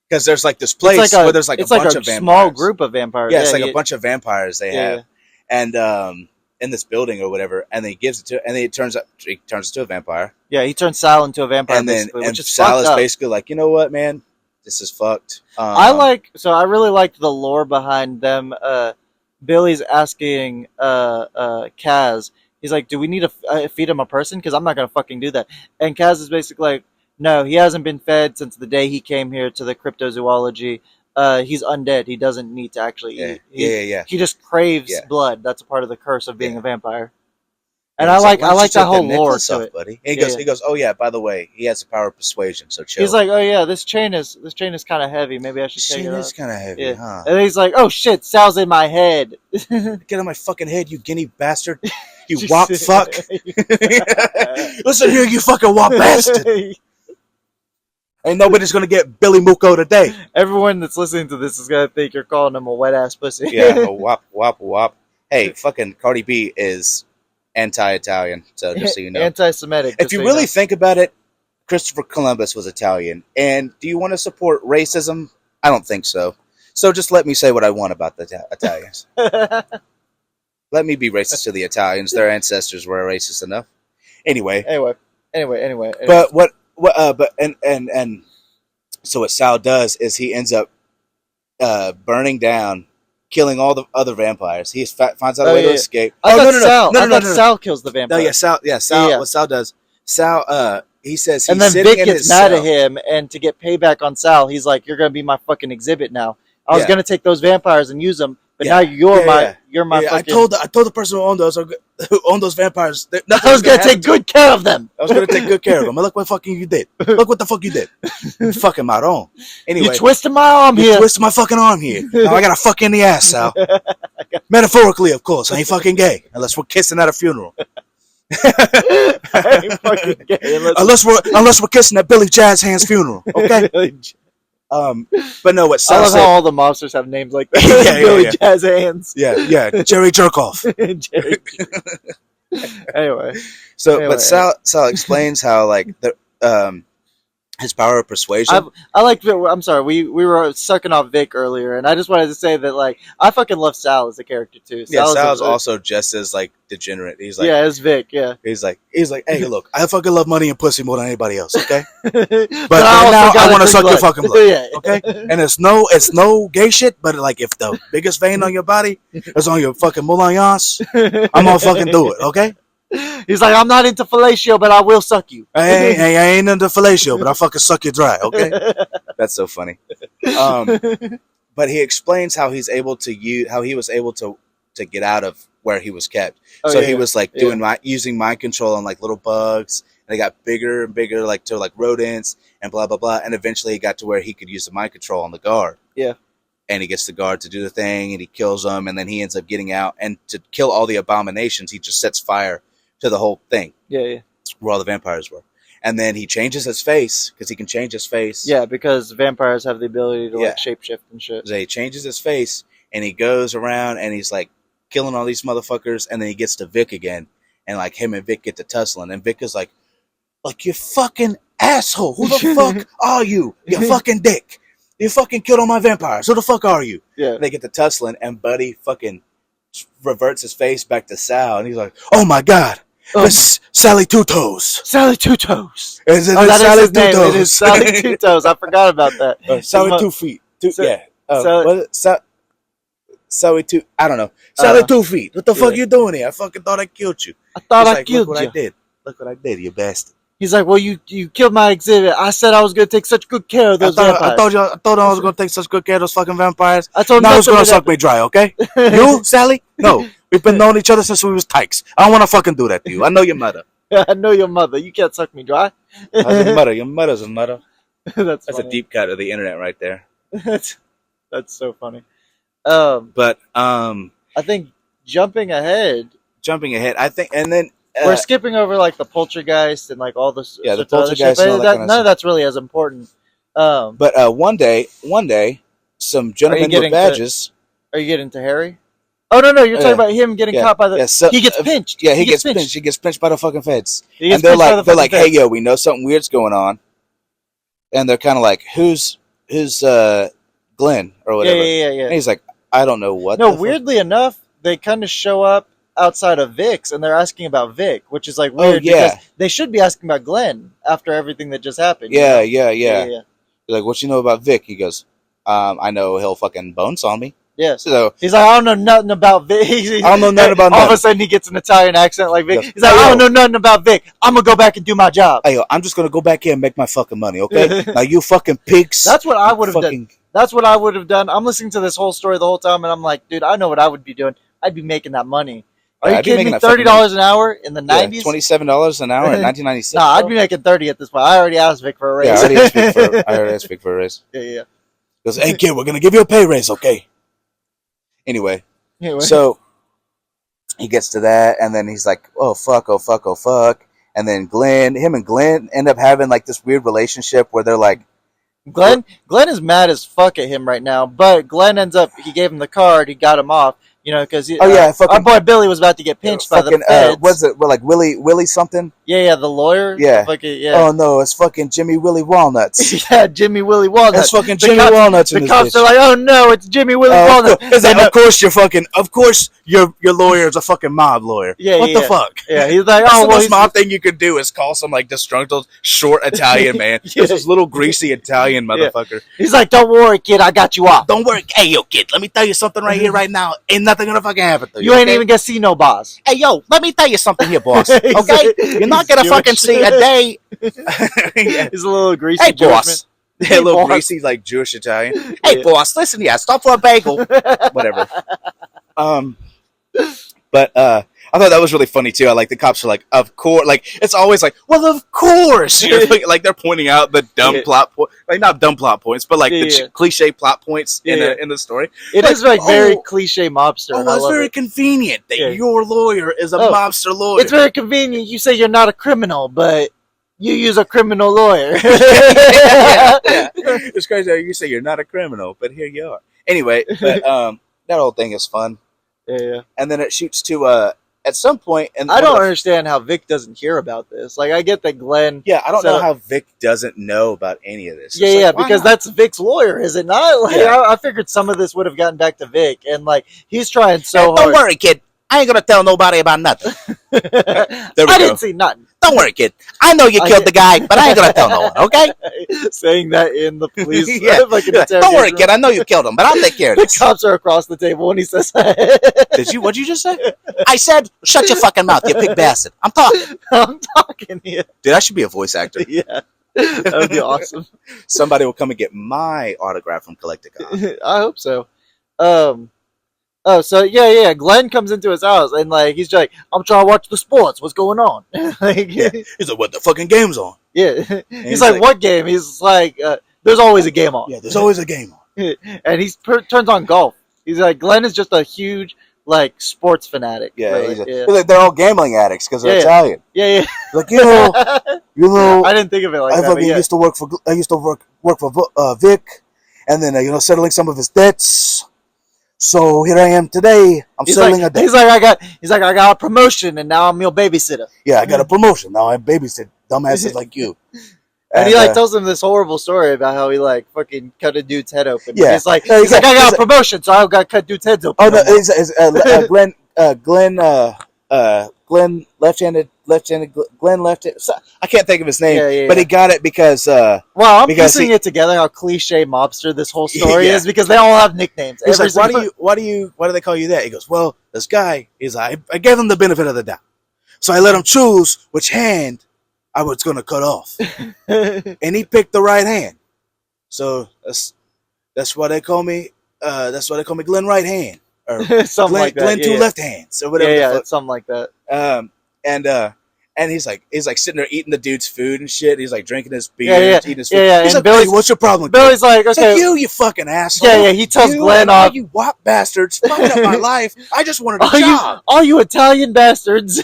because there's like this place where there's like a bunch of vampires. Small group of vampires. Yeah, it's like a bunch of vampires they have, Yeah. and in this building or whatever, and then he gives it to, and then he turns into a vampire, Yeah, he turns Sal into a vampire, and then basically, and which is Sal fucked is up. basically like, you know what, man, this is fucked. I really liked the lore behind them. Billy's asking Kaz. He's like, "Do we need to feed him a person? Because I'm not gonna fucking do that." And Kaz is basically like, "No, he hasn't been fed since the day he came here to the cryptozoology. He's undead. He doesn't need to actually eat. Yeah. He just craves Yeah. blood. That's a part of the curse of being Yeah. a vampire." And Yeah, I he's like "Why don't you that take whole lore necklace to off, it. buddy." And Yeah. he goes, "Oh yeah, by the way, he has the power of persuasion, so chill." He's like, "Oh yeah, this chain is kind of heavy. Maybe I should "This take shit it is off." kind of heavy, Yeah. huh? And then he's like, "Oh shit, Sal's in my head." Get on my fucking head, you guinea bastard! You wop fuck! Listen here, you fucking wop bastard! Ain't nobody's gonna get Billy Mucco today. Everyone that's listening to this is gonna think you're calling him a wet ass pussy. Yeah, wop wop wop. Hey, fucking Cardi B is anti-Italian, so just so you know. Anti-Semitic. If you really think about it, Christopher Columbus was Italian. And do you want to support racism? I don't think so. So just let me say what I want about the Italians. Let me be racist to the Italians. Their ancestors were racist enough. Anyway. Anyway. But so what Sal does is he ends up burning down, killing all the other vampires. He finds out a way to escape. I thought Sal kills the vampire. No, yeah, Sal. What Sal does, he says he's and then sitting Vic in gets his mad cell. at him, and to get payback on Sal, he's like, "You're gonna be my fucking exhibit now. I was gonna take those vampires and use them, but now you're my Yeah, fucking." I told the person who owned those vampires. I was gonna take good care of them. I was gonna take good care of them. And look what fucking you did. Look what the fuck you did. You fucking maron. Anyway, You twisted my arm you here. twisted my fucking arm here. Now I gotta fuck in the ass, Sal. Metaphorically, of course. I ain't fucking gay unless we're kissing at a funeral. I ain't fucking gay unless we're kissing at Billy Jazz Hand's funeral. Okay. But no, what I Sal love said. how all the mobsters have names like that. Yeah, Billy yeah. Jazz Hands. Yeah, Jerry Jerkoff. Jerry. Anyway. So, but Sal explains how like his power of persuasion. I like. I'm sorry. We were sucking off Vic earlier, and I just wanted to say that like I fucking love Sal as a character too. Sal's also just as like degenerate. He's like, yeah, as Vic. Yeah, he's like, hey, look, I fucking love money and pussy more than anybody else. Okay, but I now I want to suck blood. your fucking blood. Yeah. Okay, and it's no gay shit. But like, if the biggest vein on your body is on your fucking mullions, I'm gonna fucking do it. Okay. He's like, I'm not into fellatio, but I will suck you. I ain't into fellatio, but I fucking suck you dry. Okay, that's so funny. But he explains how he was able to get out of where he was kept. He was like using mind control on like little bugs, and they got bigger and bigger, like to like rodents and blah blah blah. And eventually he got to where he could use the mind control on the guard. Yeah. And he gets the guard to do the thing, and he kills them, and then he ends up getting out. And to kill all the abominations, he just sets fire to the whole thing. Yeah. Where all the vampires were. And then he changes his face, because he can change his face. Yeah, because vampires have the ability to like shapeshift and shit. So he changes his face, and he goes around, and he's like killing all these motherfuckers, and then he gets to Vic again, and like him and Vic get to tussling, and Vic is like, you fucking asshole, who the fuck are you? You fucking dick. You fucking killed all my vampires. Who the fuck are you? Yeah. And they get to tussling, and Buddy fucking reverts his face back to Sal, and he's like, oh my god. It's Sally Two Toes. Sally Two Toes. Is it Sally Two Toes? It is Sally Two Toes. I forgot about that. Sally 2 feet. Sally 2. I don't know. Sally 2 feet. What the fuck you doing here? I fucking thought I killed you. I thought I killed you. Look what I did. Look what I did, you bastard. He's like, well, you killed my exhibit. I said I was going to take such good care of those vampires. I thought I was going to take such good care of those fucking vampires. I told him now I was going to suck me dry, okay? You, Sally? No. We've been knowing each other since we was tykes. I don't want to fucking do that to you. I know your mother. I know your mother. You can't suck me dry. Your mother. Your mother's a mother. That's a deep cut of the internet right there. That's so funny. I think jumping ahead, I think, and then we're skipping over like the poltergeist and like all this. Yeah, the poltergeist. None of that's really as important. But one day, some gentlemen with badges. Are you getting to Harry? Oh no, you're talking about him getting caught by the. He gets pinched. Yeah, he gets pinched. He gets pinched by the fucking feds. And they're like, hey, yo, we know something weird's going on. And they're kind of like, who's Glenn or whatever? Yeah. And he's like, I don't know what. No, weirdly enough, they kind of show up outside of Vic's, and they're asking about Vic, which is like weird because they should be asking about Glenn after everything that just happened. Yeah. They're like, what you know about Vic? He goes, I know he'll fucking bonesaw me. Yeah. So he's like, I don't know nothing about Vic. I don't know nothing about all of a sudden he gets an Italian accent like Vic. He's like, I don't know nothing about Vic. I'm gonna go back and do my job. Hey, yo, I'm just gonna go back here and make my fucking money, okay? Now you fucking pigs. That's what I would have done. That's what I would have done. I'm listening to this whole story the whole time, and I'm like, dude, I know what I would be doing. I'd be making that money. Are you kidding me? $30 an hour in the 90s? $27 an hour in 1996. Nah, I'd be making 30 at this point. I already asked Vic for a raise. Yeah, I already asked Vic for a raise. Yeah. He goes, hey, kid, we're going to give you a pay raise, okay? Anyway, so he gets to that, and then he's like, oh, fuck. And then him and Glenn end up having like this weird relationship where they're like, Glenn is mad as fuck at him right now, but Glenn ends up, he gave him the card, he got him off. You know, because our boy Billy was about to get pinched by the feds. Was it like Willie something? Yeah, the lawyer. Yeah. Oh no, it's fucking Jimmy Willie Walnuts. Yeah, Jimmy Willie Walnuts. It's fucking Jimmy Walnuts. The cops are like, oh no, it's Jimmy Willie Walnuts. Of course your lawyer is a fucking mob lawyer. Yeah, what the fuck? Yeah, he's like, the most mob thing you could do is call some like disgruntled short Italian man. Just this little greasy Italian motherfucker. Yeah. He's like, don't worry, kid, I got you off. Don't worry, hey yo, kid, let me tell you something right here, right now. Ain't nothing gonna fucking happen to you. You ain't even gonna see no boss. Hey yo, let me tell you something here, boss. Okay, you're not gonna fucking see a day. He's a little greasy. Hey, boss. A little greasy, like Jewish Italian. Hey, boss, listen here. Stop for a bagel. Whatever. But I thought that was really funny too. I like the cops are like, of course, like it's always like, well, of course. Like they're pointing out the dumb plot point, like not dumb plot points, but like the cliche plot points in the story. It is like very cliche mobster. Oh, it's very convenient that your lawyer is a mobster lawyer. It's very convenient. You say you're not a criminal, but you use a criminal lawyer. Yeah. It's crazy how you say you're not a criminal, but here you are. Anyway, but that whole thing is fun. Yeah. And then it shoots to at some point, and I don't understand how Vic doesn't hear about this. Like, I get that Glenn. Yeah, I don't know how Vic doesn't know about any of this. Yeah, because that's Vic's lawyer, is it not? Like, I figured some of this would have gotten back to Vic, and like he's trying so hard. Don't worry, kid. I ain't gonna tell nobody about nothing. I didn't see nothing. Don't worry, kid. I know you killed the guy, but I ain't gonna tell no one. Okay? Saying that in the police. Don't worry, kid. I know you killed him, but I'll take care of this. The cops are across the table when he says What'd you just say? I said, shut your fucking mouth, you big bastard. I'm talking here. Dude, I should be a voice actor. Yeah. That would be awesome. Somebody will come and get my autograph from Collecticon. I hope so. So Glenn comes into his house and like he's like, I'm trying to watch the sports. What's going on? He's like, what the fucking game's on? Yeah. He's like, what game? He's like, there's always a game on. Yeah, there's always a game on. And he turns on golf. He's like, Glenn is just a huge like sports fanatic. Yeah, they're all gambling addicts because they're Italian. Yeah. Like you know. I didn't think of it like that. I used to work for Vic, and then settling some of his debts. So here I am today. I'm settling a debt. He's like, I got a promotion, and now I'm your babysitter. Yeah, I got a promotion. Now I babysit dumbasses like you. And he tells him this horrible story about how he like fucking cut a dude's head open. Yeah, he's like, I got a promotion, so I got to cut dude's heads open. Oh no, Glenn left-handed. Glenn left-handed. I can't think of his name, but he got it because. I'm piecing it together how cliche mobster this whole story is because they all have nicknames. He's like, why do they call you that? He goes, well, this guy I gave him the benefit of the doubt, so I let him choose which hand I was going to cut off, and he picked the right hand. So that's why they call me. That's why they call me Glenn Right Hand. Or Glenn Two Left Hands or whatever. Yeah, something like that. And he's like sitting there eating the dude's food and shit. He's like drinking his beer, eating his food. Yeah. He's and like, hey, what's your problem? Billy's like, okay, like, you fucking asshole. Yeah. He tells Glenn off. You wop bastards, fucking up my life. I just wanted a job. All you Italian bastards.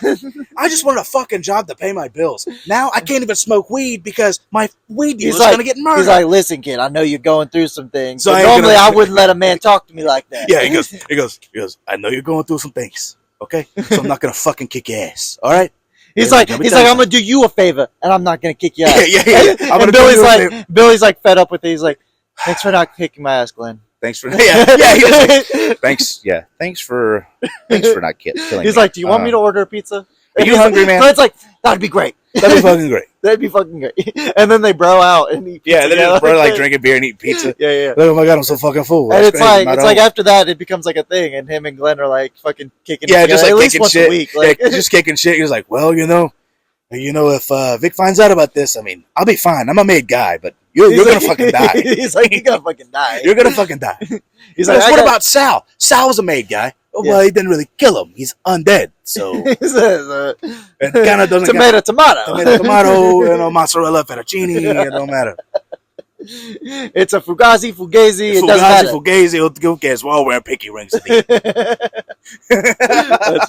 I just wanted a fucking job to pay my bills. Now I can't even smoke weed because my weed dealer's gonna get murdered. He's like, listen, kid, I know you're going through some things. So normally I wouldn't let a man talk to me like that. Yeah, he goes, I know you're going through some things. Okay? So I'm not gonna fucking kick your ass. All right? He's like, I'm gonna do you a favor, and I'm not gonna kick you out. Yeah. And Billy's like fed up with it. He's like, thanks for not kicking my ass, Glenn. Thanks for thanks. Yeah, thanks for not killing. He's like, do you want me to order a pizza? Are you hungry, man? Glenn's like, that'd be great. That'd be fucking great. That'd be fucking great. And then they bro out and eat pizza. Yeah, then they bro like drinking beer and eating pizza. Yeah. Oh my god, I'm so fucking full. And it's like after that, it becomes like a thing, and him and Glenn are like fucking kicking. Yeah, just like at least kicking once shit. A week. Like, just kicking shit. He was like, well, if Vic finds out about this, I mean, I'll be fine. I'm a made guy, but you're gonna fucking die. He's like, you're gonna fucking die. You're gonna fucking die. He's like, what about Sal? Sal was a made guy. Well, he didn't really kill him. He's undead. So it kind of doesn't tomato, mozzarella, fettuccine. It don't matter. It's a fugazi. It doesn't matter. Fugazi. Who cares? We're all wearing pinky rings. That's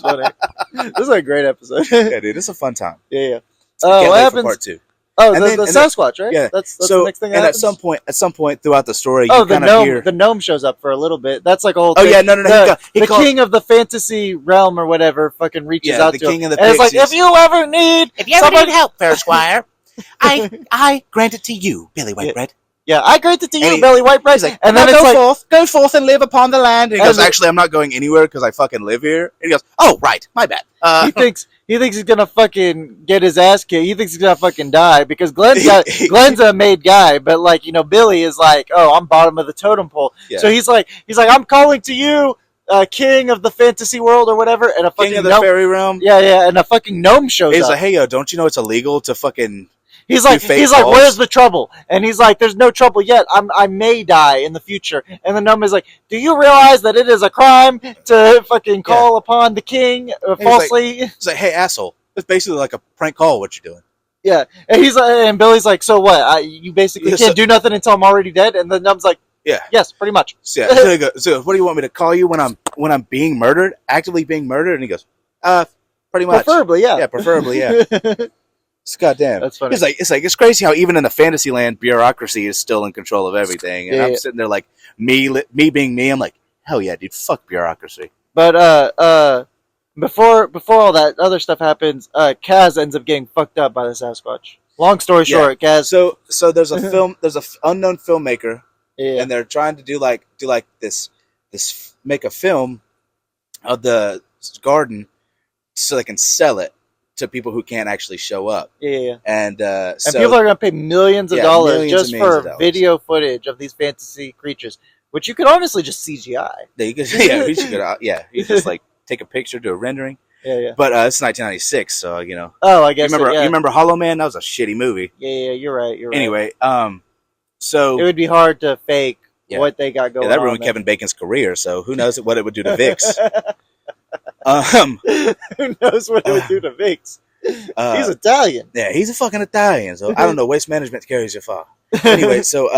funny. This is a great episode. Yeah, dude, it's a fun time. Yeah. What happens? For part 2. Oh, the Sasquatch, right? Yeah, that's the next thing. And happens? at some point throughout the story, the gnome shows up for a little bit. That's like a whole. Oh yeah, no. The king of the fantasy realm or whatever fucking reaches out to him. King of the and it's like, if you ever need help, fair squire, I grant it to you, Billy Whitebread. Yeah, I grant it to you, Billy Whitebread. Like, and then go forth and live upon the land. And he goes, actually, I'm not going anywhere because I fucking live here. And he goes, oh right, my bad. He thinks he's gonna fucking get his ass kicked. He thinks he's gonna fucking die because Glenn's a made guy, but like Billy is like, oh, I'm bottom of the totem pole. Yeah. So he's like, I'm calling to you, king of the fantasy world or whatever, and a fucking king of the fairy realm. Yeah, and a fucking gnome shows up. He's like, hey yo, don't you know it's illegal to fucking. He's like, where's the trouble? And he's like, there's no trouble yet. I may die in the future. And the gnome is like, do you realize that it is a crime to fucking call upon the king falsely? He's like, hey, asshole. It's basically like a prank call, what you're doing. Yeah. And and Billy's like, so what? You basically can't do nothing until I'm already dead? And the gnome's like, yeah. Yes, pretty much. So what do you want me to call you when I'm being murdered, actively being murdered? And he goes, pretty much. Preferably, yeah. Yeah, preferably, yeah. It's goddamn. That's funny. It's crazy how even in the fantasy land, bureaucracy is still in control of everything. And I'm sitting there like me being me. I'm like, hell yeah, dude, fuck bureaucracy. But Before all that other stuff happens, Kaz ends up getting fucked up by the Sasquatch. Long story short, Kaz. So there's a there's a unknown filmmaker, Yeah. and they're trying to do like this make a film of the garden so they can sell it to people who can't actually show up. Yeah. And so people are gonna pay millions of dollars just and millions for of video footage of these fantasy creatures, which you could honestly just CGI. You just like take a picture, do a rendering. Yeah. But it's 1996, so you know. Oh, I guess. You remember Hollow Man? That was a shitty movie. Yeah, you're right. Anyway, so it would be hard to fake what they got going on. Yeah, that ruined Kevin Bacon's career, so who knows what it would do to Vix. Who knows what it would do to Vix? He's Italian. Yeah, he's a fucking Italian, so I don't know. Waste management carries you far. Anyway, so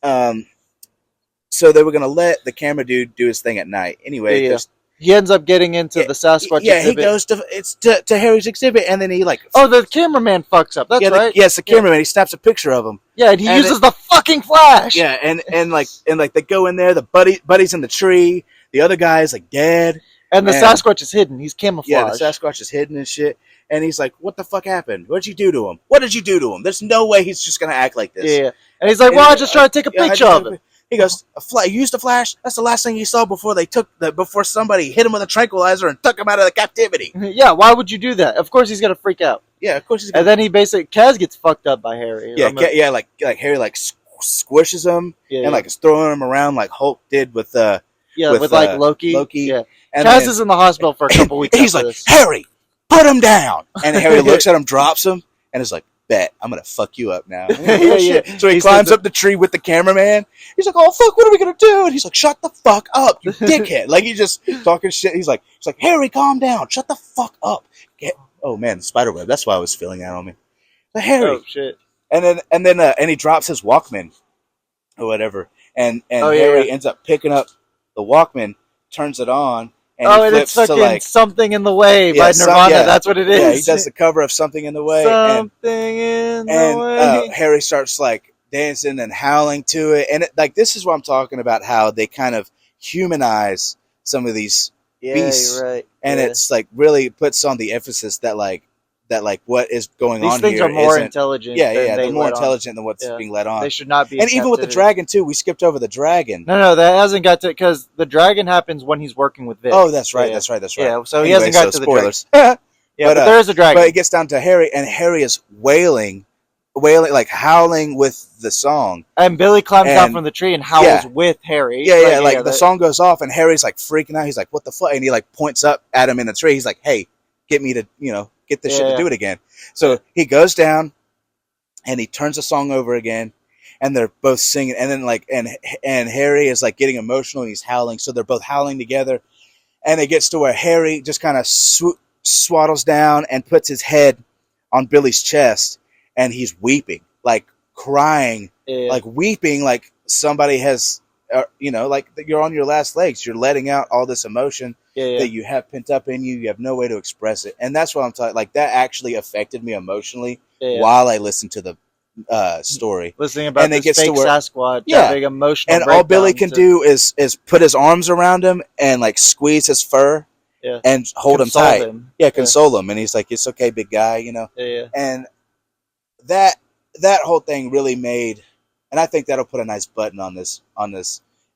they were going to let the camera dude do his thing at night. Anyway, he ends up getting into the Sasquatch exhibit. He goes to Harry's exhibit, and then he like... Oh, the cameraman fucks up. That's right. Yes, the cameraman. He snaps a picture of him. Yeah, and he uses the fucking flash. Yeah, and they go in there. The buddy's in the tree. The other guy's like dead. And the Sasquatch is hidden. He's camouflaged. Yeah, the Sasquatch is hidden and shit. And he's like, "What the fuck happened? What did you do to him? What did you do to him? There's no way he's just gonna act like this." Yeah, and he's like, "Well, I just tried to take a picture of him." He goes, "You used a flash? That's the last thing you saw before somebody hit him with a tranquilizer and took him out of the captivity." Yeah, why would you do that? Of course he's gonna freak out. Yeah, of course. And then he basically Kaz gets fucked up by Harry. Yeah, like Harry like squishes him and like is throwing him around like Hulk did with like Loki. Yeah, and Kaz is in the hospital for a couple weeks. He's like, this. "Harry, put him down!" And Harry looks at him, drops him, and is like, "Bet, I'm gonna fuck you up now." So he climbs up the tree with the cameraman. He's like, "Oh fuck, what are we gonna do?" And he's like, "Shut the fuck up, you dickhead!" Like he's just talking shit. He's like, "Harry, calm down. Shut the fuck up." Oh man, the spiderweb. That's why I was feeling that on me. But Harry. Oh shit. And then he drops his Walkman or whatever, and Harry ends up picking up the Walkman, turns it on. And he and it's flips fucking to like Something in the Way by Nirvana. That's what it is. Yeah, he does the cover of Something in the Way. Something in the Way. Harry starts like dancing and howling to it, and this is what I'm talking about. How they kind of humanize some of these beasts, right. And it's like really puts on the emphasis that what is going on here. These things are more intelligent. They're more intelligent than what's being let on. They should not be. And even with the dragon too, we skipped over the dragon. No, that hasn't got to, because the dragon happens when he's working with Vic. Oh, that's right. Yeah, so he hasn't got to spoilers. the dragon. But there is a dragon. But it gets down to Harry, and Harry is wailing, like howling with the song. And Billy climbs down from the tree and howls with Harry. The song goes off, and Harry's like freaking out. He's like, "What the fuck?" And he like points up at him in the tree. He's like, "Hey, get me to get this shit to do it again." So he goes down, and he turns the song over again, and they're both singing. And then and Harry is like getting emotional, and he's howling. So they're both howling together, and it gets to where Harry just kind of swaddles down and puts his head on Billy's chest, and he's weeping, like crying, like weeping, like somebody has, like you're on your last legs. You're letting out all this emotion that you have pent up in you. You have no way to express it. And that's what I'm talking. Like that actually affected me emotionally while I listened to the story. Listening about this fake Sasquatch, big emotional. And all Billy can do is put his arms around him and like squeeze his fur and hold him tight. Console him. And he's like, "It's okay, big guy," And that whole thing really made, and I think that'll put a nice button on this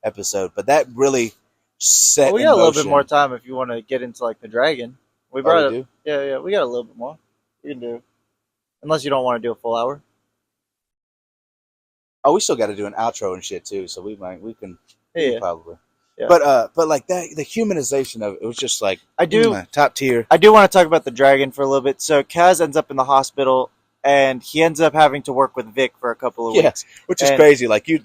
episode. But that really set. We got a little bit more time if you want to get into like the dragon. We brought do? We got a little bit more. We can do, unless you don't want to do a full hour. Oh, we still got to do an outro and shit too. So we can probably. Yeah. But like that, the humanization of it was just like top tier. I do want to talk about the dragon for a little bit. So Kaz ends up in the hospital, and he ends up having to work with Vic for a couple of weeks. Which is crazy. Like you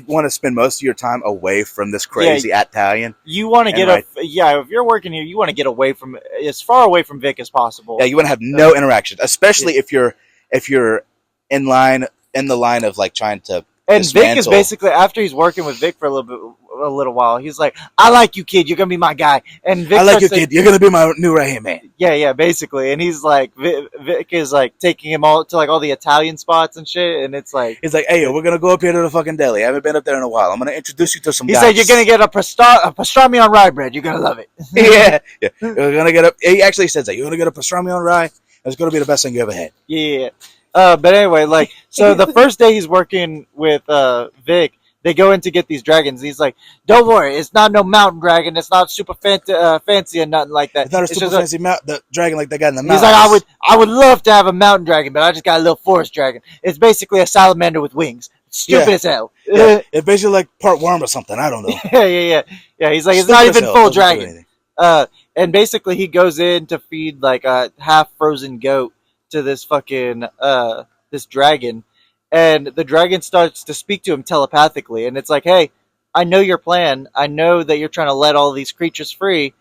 want to spend most of your time away from this crazy Italian. You want to get if you're working here, you want to get away from as far away from Vic as possible. Yeah, you want to have no interaction, especially if you're in the line of like trying to. And Vic is basically, after he's working with Vic for a little while, he's like, "I like you, kid. You're gonna be my guy." And Vic, "I like you, kid. You're gonna be my new right hand man." Yeah, basically. And he's like, Vic is like taking him all to like all the Italian spots and shit. And it's like, he's like, hey, we're gonna go up here to the fucking deli. I haven't been up there in a while. I'm gonna introduce you to some he guys. said, you're gonna get a pastrami on rye bread. You're gonna love it. yeah. We're gonna get he actually says that you're gonna get a pastrami on rye. It's gonna be the best thing you ever had. Yeah. But anyway, like, so the first day he's working with Vic, they go in to get these dragons. He's like, don't worry, it's not no mountain dragon. It's not super fancy and nothing like that. It's not a super fancy the dragon like they got in the mountains. He's like, I would love to have a mountain dragon, but I just got a little forest dragon. It's basically a salamander with wings. It's stupid as hell. Yeah. It's basically like part worm or something. I don't know. Yeah, he's like, it's not even full dragon. And basically he goes in to feed like a half frozen goat to this fucking this dragon. And the dragon starts to speak to him telepathically. And it's like, hey, I know your plan. I know that you're trying to let all these creatures free.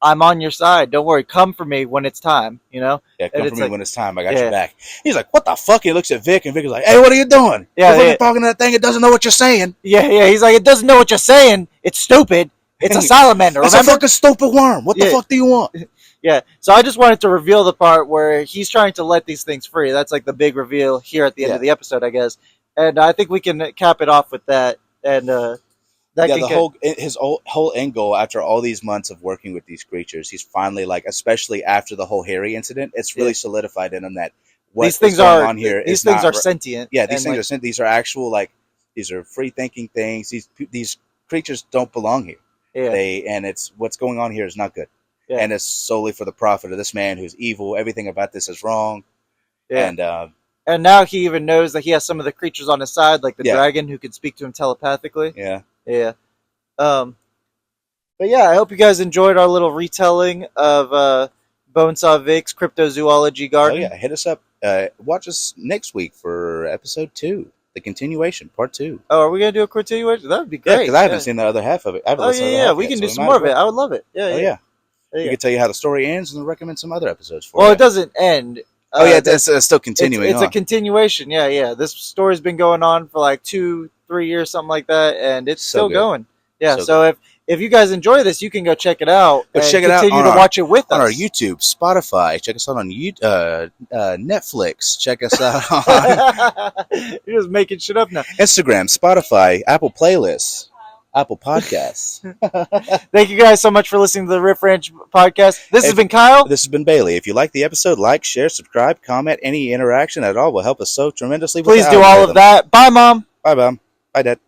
I'm on your side. Don't worry. Come for me when it's time, you know? Yeah, come for me when it's time. I got your back. He's like, what the fuck? He looks at Vic, and Vic is like, hey, what are you doing? Yeah, you're talking to that thing. It doesn't know what you're saying. Yeah. He's like, it doesn't know what you're saying. It's stupid. It's a salamander. It's a fucking stupid worm. What the fuck do you want? Yeah, so I just wanted to reveal the part where he's trying to let these things free. That's like the big reveal here at the end of the episode, I guess. And I think we can cap it off with that. And his whole end goal after all these months of working with these creatures, he's finally like, especially after the whole Harry incident, it's really solidified in him that these things are on here. These things are sentient. Yeah, these things are sentient. These are actual these are free thinking things. These creatures don't belong here. Yeah, and it's what's going on here is not good. Yeah. And it's solely for the profit of this man who's evil. Everything about this is wrong. Yeah. And now he even knows that he has some of the creatures on his side, like the dragon who can speak to him telepathically. Yeah. But yeah, I hope you guys enjoyed our little retelling of Bonesaw Vic's Cryptozoology Garden. Oh yeah, hit us up. Watch us next week for episode 2. The continuation, part 2. Oh, are we gonna do a continuation? That would be great. Yeah, because I haven't seen the other half of it. We can do some more of it. I would love it. Yeah. We can tell you how the story ends and recommend some other episodes for you. Well, it doesn't end. It's still continuing. It's a continuation. Yeah. This story's been going on for like 2-3 years, something like that, and it's still going. Yeah. So if you guys enjoy this, you can go check it out. Continue to watch it with us on our YouTube, Spotify. Check us out on Netflix. Check us out on. You're just making shit up now. Instagram, Spotify, Apple Playlists. Apple Podcasts. Thank you guys so much for listening to the Riff Ranch podcast. This has been Kyle. This has been Bailey. If you like the episode, like, share, subscribe, comment. Any interaction at all will help us so tremendously. Please do all of that. Bye, Mom. Bye, Mom. Bye, Dad.